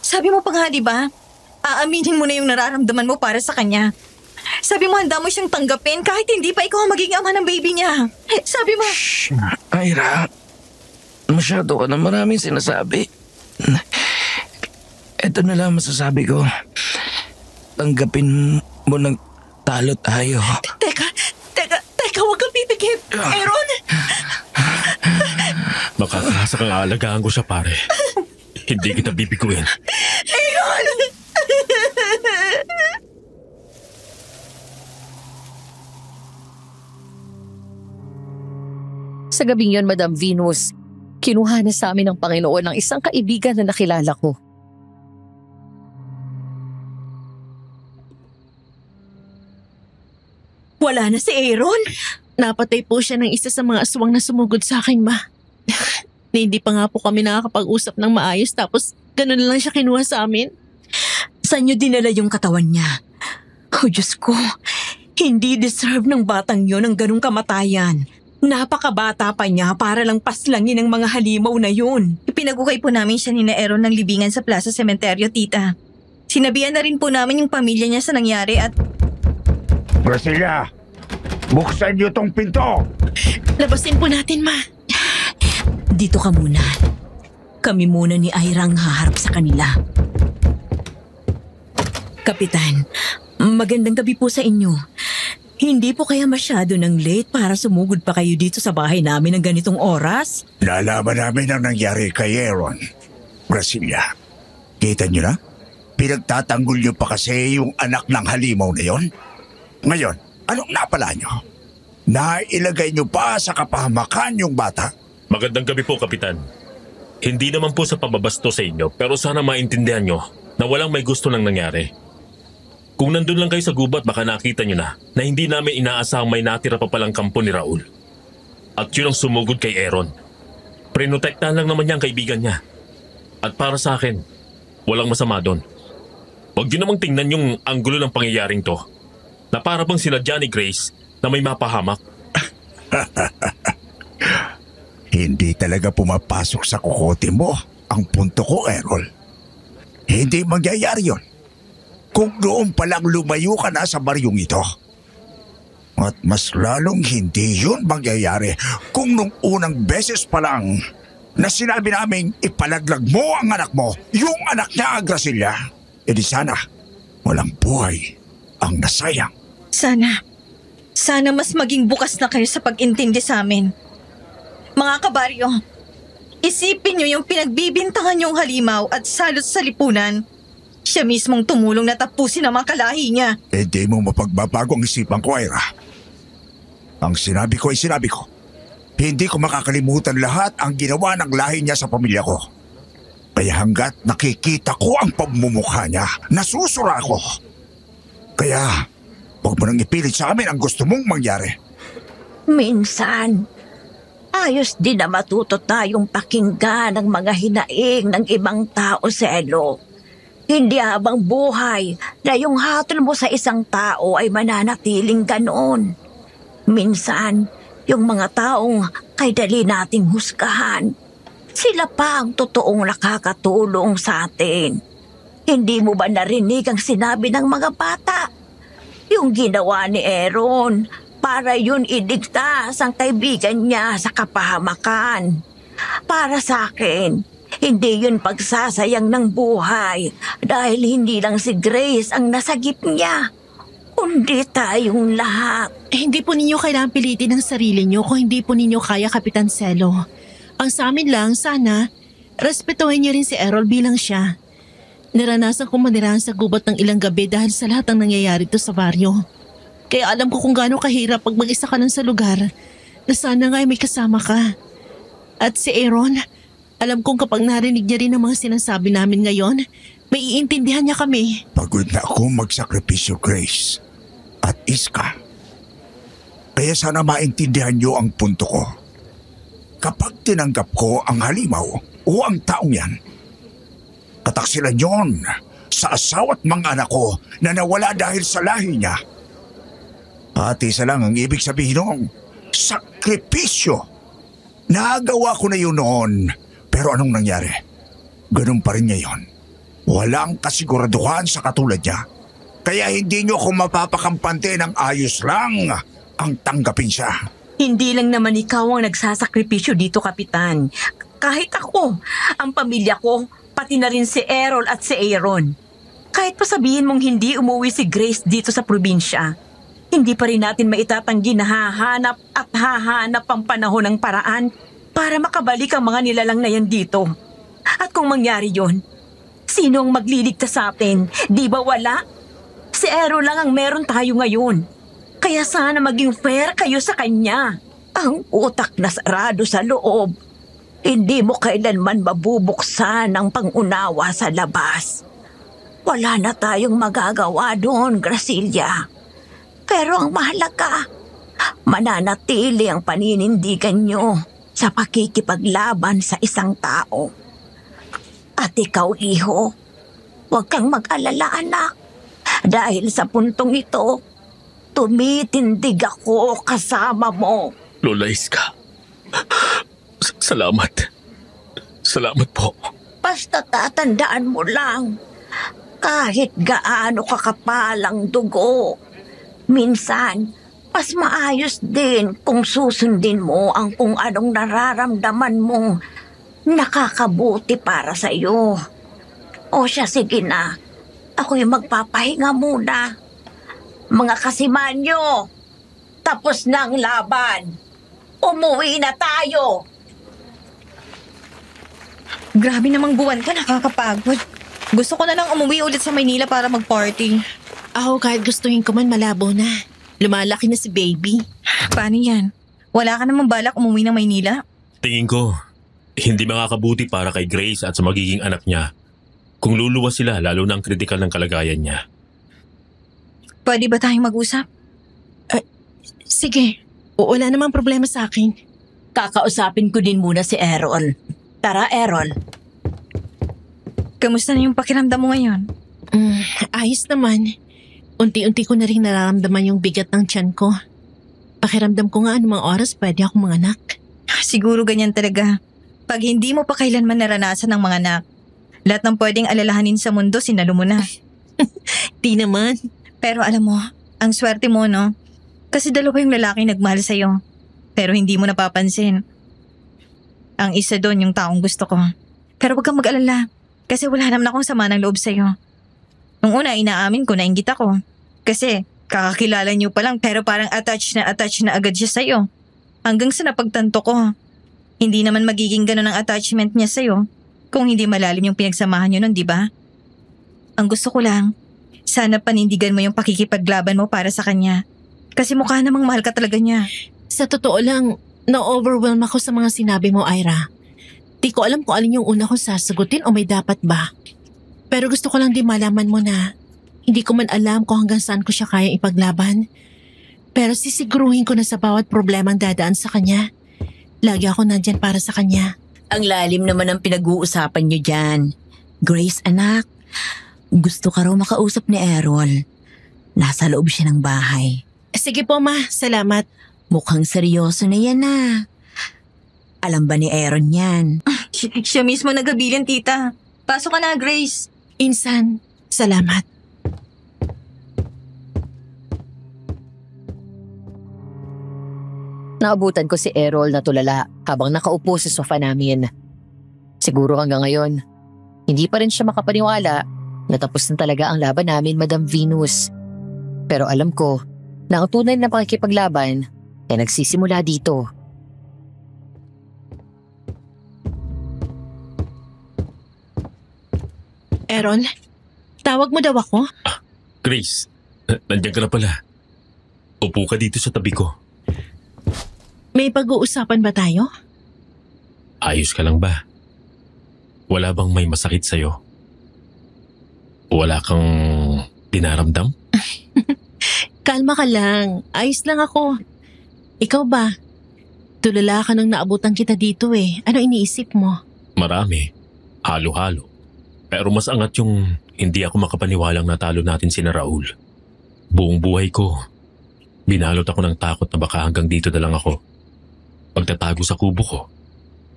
Sabi mo pa nga, di ba? Aaminin mo na yung nararamdaman mo para sa kanya. Sabi mo handa mo siyang tanggapin kahit hindi pa ikaw ang magiging ama ng baby niya. Sabi mo... Shh! Ira, masyado ka na maraming sinasabi. Ito na lang masasabi ko. Tanggapin mo ng talo tayo. Teka, huwag kang pipikit. Aaron! Makakasa kang aalagaan ko siya, pare. Hindi kita bibiguin. Aaron! Sa gabing yon, Madam Venus, kinuha na sa amin ng Panginoon ng isang kaibigan na nakilala ko. Wala na si Aaron? Napatay po siya ng isa sa mga aswang na sumugod sa akin, Ma. Na hindi pa nga po kami nakakapag-usap ng maayos tapos ganun lang siya kinuha sa amin. Saan niyo dinala yung katawan niya? Oh, Diyos ko. Hindi deserve ng batang yon ang ganung kamatayan. Napakabata pa niya para lang paslangin ang mga halimaw na yun. Ipinagukay po namin siya ni Aaron ng libingan sa Plaza Cementerio, tita. Sinabihan na rin po namin yung pamilya niya sa nangyari at... Graciela, buksan niyo tong pinto! Labasin po natin, Ma. Dito ka muna. Kami muna ni Ira ang haharap sa kanila. Kapitan, magandang gabi po sa inyo. Hindi po kaya masyado ng late para sumugod pa kayo dito sa bahay namin ng ganitong oras? Nalaman namin ang nangyari kay Aaron. Graciela, kita niyo na? Pinagtatanggol niyo pa kasi yung anak ng halimaw na yon? Ngayon, anong napala niyo? Nailagay niyo pa sa kapahamakan yung bata? Magandang gabi po, Kapitan. Hindi naman po sa pababasto sa inyo, pero sana maintindihan nyo na walang may gusto nang nangyari. Kung nandun lang kayo sa gubat, baka nakita nyo na hindi namin inaasahang may natira pa palang kampo ni Raul. At yun ang sumugod kay Aaron. Prinotektahan lang naman niya ang kaibigan niya. At para sa akin, walang masama doon. Huwag nyo namang tingnan yung anggulo ng pangyayaring to, na para bang sinadya ni Grace na may mapahamak. Hindi talaga pumapasok sa kukote mo ang punto ko, Errol. Hindi mangyayari yun kung noon palang lumayo ka na sa baryong ito. At mas lalong hindi yun mangyayari kung nung unang beses pa lang na sinabi naming ipalaglag mo ang anak mo, yung anak niya, Graciela. E di sana, walang buhay ang nasayang. Sana mas maging bukas na kayo sa pag-intindi sa amin. Mga kabaryo, isipin niyo yung pinagbibintangan niyong halimaw at salot sa lipunan. Siya mismong tumulong na tapusin ang mga kalahi niya. Hindi mo mapagbabago ang isipan ko, Ira. Ang sinabi ko ay sinabi ko. Hindi ko makakalimutan lahat ang ginawa ng lahi niya sa pamilya ko. Kaya hanggat nakikita ko ang pagmumukha niya, nasusura ako. Kaya, huwag mo nang ipilit sa amin ang gusto mong mangyari. Minsan, ayos din na matuto tayong pakinggan ang mga hinaing ng ibang tao, Selo. Hindi habang buhay na yung hatol mo sa isang tao ay mananatiling ganoon. Minsan, yung mga taong kay dali nating husgahan, sila pa ang totoong nakakatulong sa atin. Hindi mo ba narinig ang sinabi ng mga bata? Yung ginawa ni Aaron, para yun idigtas ang kaibigan niya sa kapahamakan. Para sa akin, hindi yun pagsasayang ng buhay dahil hindi lang si Grace ang nasagip niya, kundi tayong lahat. Hindi po ninyo kailangan pilitin ang sarili nyo kung hindi po ninyo kaya, Kapitan Selo. Ang sa amin lang, sana, respetuhin nyo rin si Errol bilang siya. Naranasan kong manirahan sa gubat ng ilang gabi dahil sa lahat ng nangyayari to sa baryo. Kaya alam ko kung gaano kahirap pag mag-isa ka lang sa lugar na sana nga ay may kasama ka. At si Aaron, alam kong kapag narinig niya rin ang mga sinasabi namin ngayon, may iintindihan niya kami. Pagod na ako magsakripisyo, Grace. At Iska. Kaya sana maintindihan niyo ang punto ko. Kapag tinanggap ko ang halimaw o ang taong yan, kataksilan yon sa asawa at mga anak ko na nawala dahil sa lahi niya. At isa lang ang ibig sabihin ng sakripisyo. Nagawa ko na yun noon, pero anong nangyari? Ganun pa rin ngayon. Walang kasiguraduhan sa katulad niya. Kaya hindi niyo ako mapapakampante ng ayos lang ang tanggapin siya. Hindi lang naman ikaw ang nagsasakripisyo dito, Kapitan. Kahit ako, ang pamilya ko, pati na rin si Errol at si Aaron. Kahit pa sabihin mong hindi umuwi si Grace dito sa probinsya, hindi pa rin natin maitatanggi na hahanap at hahanap ang panahon ng paraan para makabalik ang mga nilalang na yan dito. At kung mangyari yon, sino ang magliligtas sa atin? Di ba wala? Si Errol lang ang meron tayo ngayon. Kaya sana maging fair kayo sa kanya. Ang utak na sarado sa loob. Hindi mo kailanman mabubuksan ang pangunawa sa labas. Wala na tayong magagawa doon, Gracilia. Pero ang mahalaga, mananatili ang paninindigan nyo sa pakikipaglaban sa isang tao. At ikaw, iho, huwag kang mag-alala, anak. Dahil sa puntong ito, tumitindig ako kasama mo. Lola Iska, salamat. Salamat po. Basta tatandaan mo lang, kahit gaano kakapal ang dugo, minsan, mas maayos din kung susundin mo ang kung anong nararamdaman mong nakakabuti para sa iyo. O siya, sige na. Ako'y magpapahinga muna. Mga kasimanyo, tapos na ang laban. Umuwi na tayo. Grabe namang buwan ka, nakakapagod. Gusto ko na lang umuwi ulit sa Maynila para mag-party. Ako kahit gustuhin ko man malabo na. Lumalaki na si baby. Paano yan? Wala ka namang balak umuwi ng Maynila? Tingin ko, hindi makakabuti para kay Grace at sa magiging anak niya kung luluwas sila lalo na ang kritikal ng kalagayan niya. Pwede ba tayong mag-usap? Sige, wala namang problema sa akin. Kakausapin ko din muna si Errol. Tara, Errol. Kamusta na yung pakiramdam mo ngayon? Ayos naman. Unti-unti ko na rin nararamdaman yung bigat ng tiyan ko. Pakiramdam ko nga anumang oras pwede akong manganak. Siguro ganyan talaga. Pag hindi mo pa kailanman naranasan ng mga anak, lahat ng pwedeng alalahanin sa mundo, sinalo mo na. Di naman. Pero alam mo, ang swerte mo, no? Kasi dalawa yung lalaki nagmahal sa'yo. Pero hindi mo napapansin. Ang isa doon yung taong gusto ko. Pero wag kang mag-alala. Kasi wala naman akong sama ng loob sa'yo. Nung una, inaamin ko na inggit ako. Kasi kakakilala niyo pa lang pero parang attached na agad siya sa'yo. Hanggang sa napagtanto ko. Hindi naman magiging ganun ang attachment niya sa'yo kung hindi malalim yung pinagsamahan niyo nun, di ba? Ang gusto ko lang, sana panindigan mo yung pakikipaglaban mo para sa kanya. Kasi mukha namang mahal ka talaga niya. Sa totoo lang, na-overwhelm ako sa mga sinabi mo, Ira. Di ko alam kung alin yung una kong sasagutin o may dapat ba. Pero gusto ko lang din malaman mo na hindi ko man alam kung hanggang saan ko siya kayang ipaglaban. Pero sisiguruhin ko na sa bawat problemang dadaan sa kanya, lagi ako nandyan para sa kanya. Ang lalim naman ang pinag-uusapan niyo dyan. Grace, anak, gusto ka raw makausap ni Errol. Nasa loob siya ng bahay. Sige po, ma. Salamat. Mukhang seryoso na yan, Alam ba ni Aaron yan? Siya mismo nagabilin, tita. Pasok ka na, Grace. Insan, salamat. Naabutan ko si Errol na tulala habang nakaupo sa sofa namin. Siguro hanggang ngayon, hindi pa rin siya makapaniwala na tapos na talaga ang laban namin, Madam Venus. Pero alam ko na ang tunay na pakikipaglaban ay nagsisimula dito. Errol, tawag mo daw ako? Grace, nandiyan ka na pala. Upo ka dito sa tabi ko. May pag-uusapan ba tayo? Ayos ka lang ba? Wala bang may masakit sa'yo? Wala kang dinaramdam? Kalma ka lang. Ayos lang ako. Ikaw ba? Tulala ka nung naabutan kita dito eh. Ano iniisip mo? Marami. Halo-halo. Pero mas angat yung hindi ako makapaniwalang natalo natin si Raul. Buong buhay ko, binalot ako ng takot na baka hanggang dito na lang ako. Pagtatago sa kubo ko,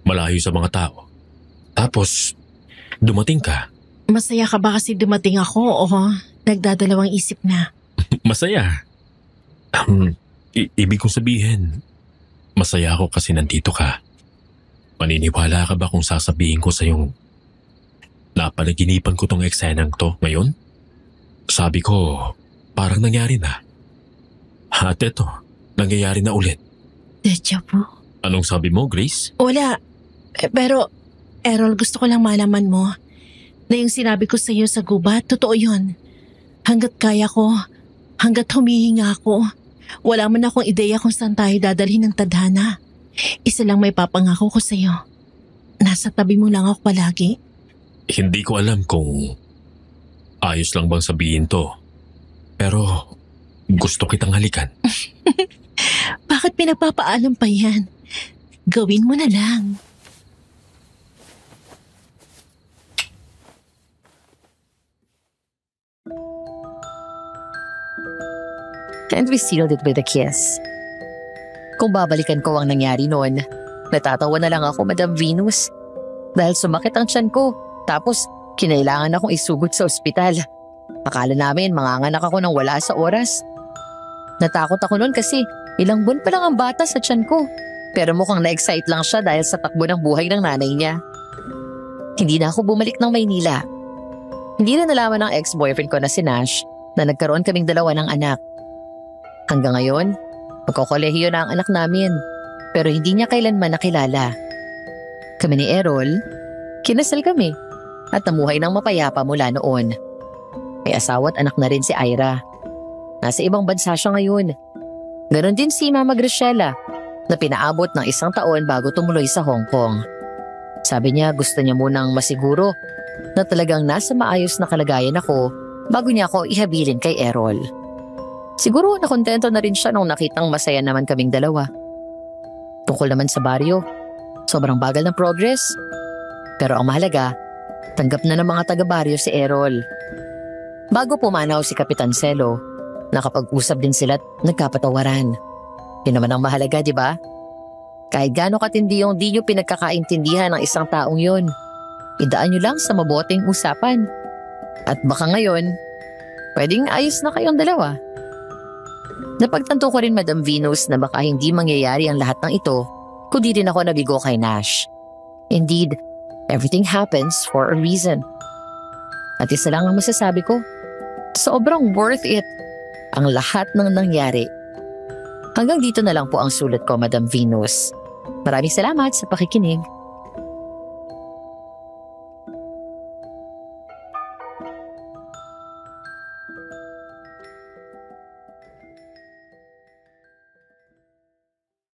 malayo sa mga tao. Tapos, dumating ka. Masaya ka ba kasi dumating ako o nagdadalawang isip na? Masaya. Ibig kong sabihin, masaya ako kasi nandito ka. Maniniwala ka ba kung sasabihin ko sa yung napanaginipan ko tong eksenang to ngayon? Sabi ko, parang nangyari na. At eto, nangyayari na ulit. Deja vu. Anong sabi mo, Grace? Wala. Pero, Errol, gusto ko lang malaman mo na yung sinabi ko sa iyo sa gubat, totoo yun. Hanggat kaya ko, hanggat humihinga ako, Wala man akong ideya kung saan tayo dadalhin ng tadhana. Isa lang may papangako ko sa'yo. Nasa tabi mo lang ako palagi. Hindi ko alam kung ayos lang bang sabihin to. Pero gusto kitang halikan. Bakit pinapapaalam pa yan? Gawin mo na lang. And we sealed it with a kiss. Kung babalikan ko ang nangyari noon, natatawa na lang ako, Madam Venus. Dahil sumakit ang tiyan ko, tapos kinailangan akong isugod sa ospital. Akala namin manganganak ako ng wala sa oras. Natakot ako noon kasi ilang buwan pa lang ang bata sa tiyan ko. Pero mukhang na-excite lang siya dahil sa takbo ng buhay ng nanay niya. Hindi na ako bumalik ng Maynila. Hindi na nalaman ng ex-boyfriend ko na si Nash na nagkaroon kaming dalawa ng anak. Hanggang ngayon, magkokolehiyo na ang anak namin, pero hindi niya kailanman nakilala. Kami ni Errol, kinasal kami at namuhay ng mapayapa mula noon. May asawa at anak na rin si Ira. Nasa ibang bansa siya ngayon. Ganon din si Mama Graciela na pinaabot ng 1 taon bago tumuloy sa Hong Kong. Sabi niya gusto niya munang masiguro na talagang nasa maayos na kalagayan ako bago niya ako ihabilin kay Errol. Siguro nakontento na rin siya nung nakitang masaya naman kaming dalawa. Tungkol naman sa baryo, sobrang bagal ng progress. Pero ang mahalaga, tanggap na ng mga taga-baryo si Errol. Bago pumanaw si Kapitan Celo, nakapag-usap din sila at nagkapatawaran. Yun naman ang mahalaga, di ba? Kahit gaano katindi yung di nyo pinagkakaintindihan ng isang taong yun, idaan nyo lang sa mabuting usapan. At baka ngayon, pwedeng ayos na kayong dalawa. Napagtanto ko rin, Madam Venus, na baka hindi mangyayari ang lahat ng ito kundi rin ako nabigo kay Nash. Indeed, everything happens for a reason. At isa lang ang masasabi ko, sobrang worth it ang lahat ng nangyari. Hanggang dito na lang po ang sulat ko, Madam Venus. Maraming salamat sa pakikinig.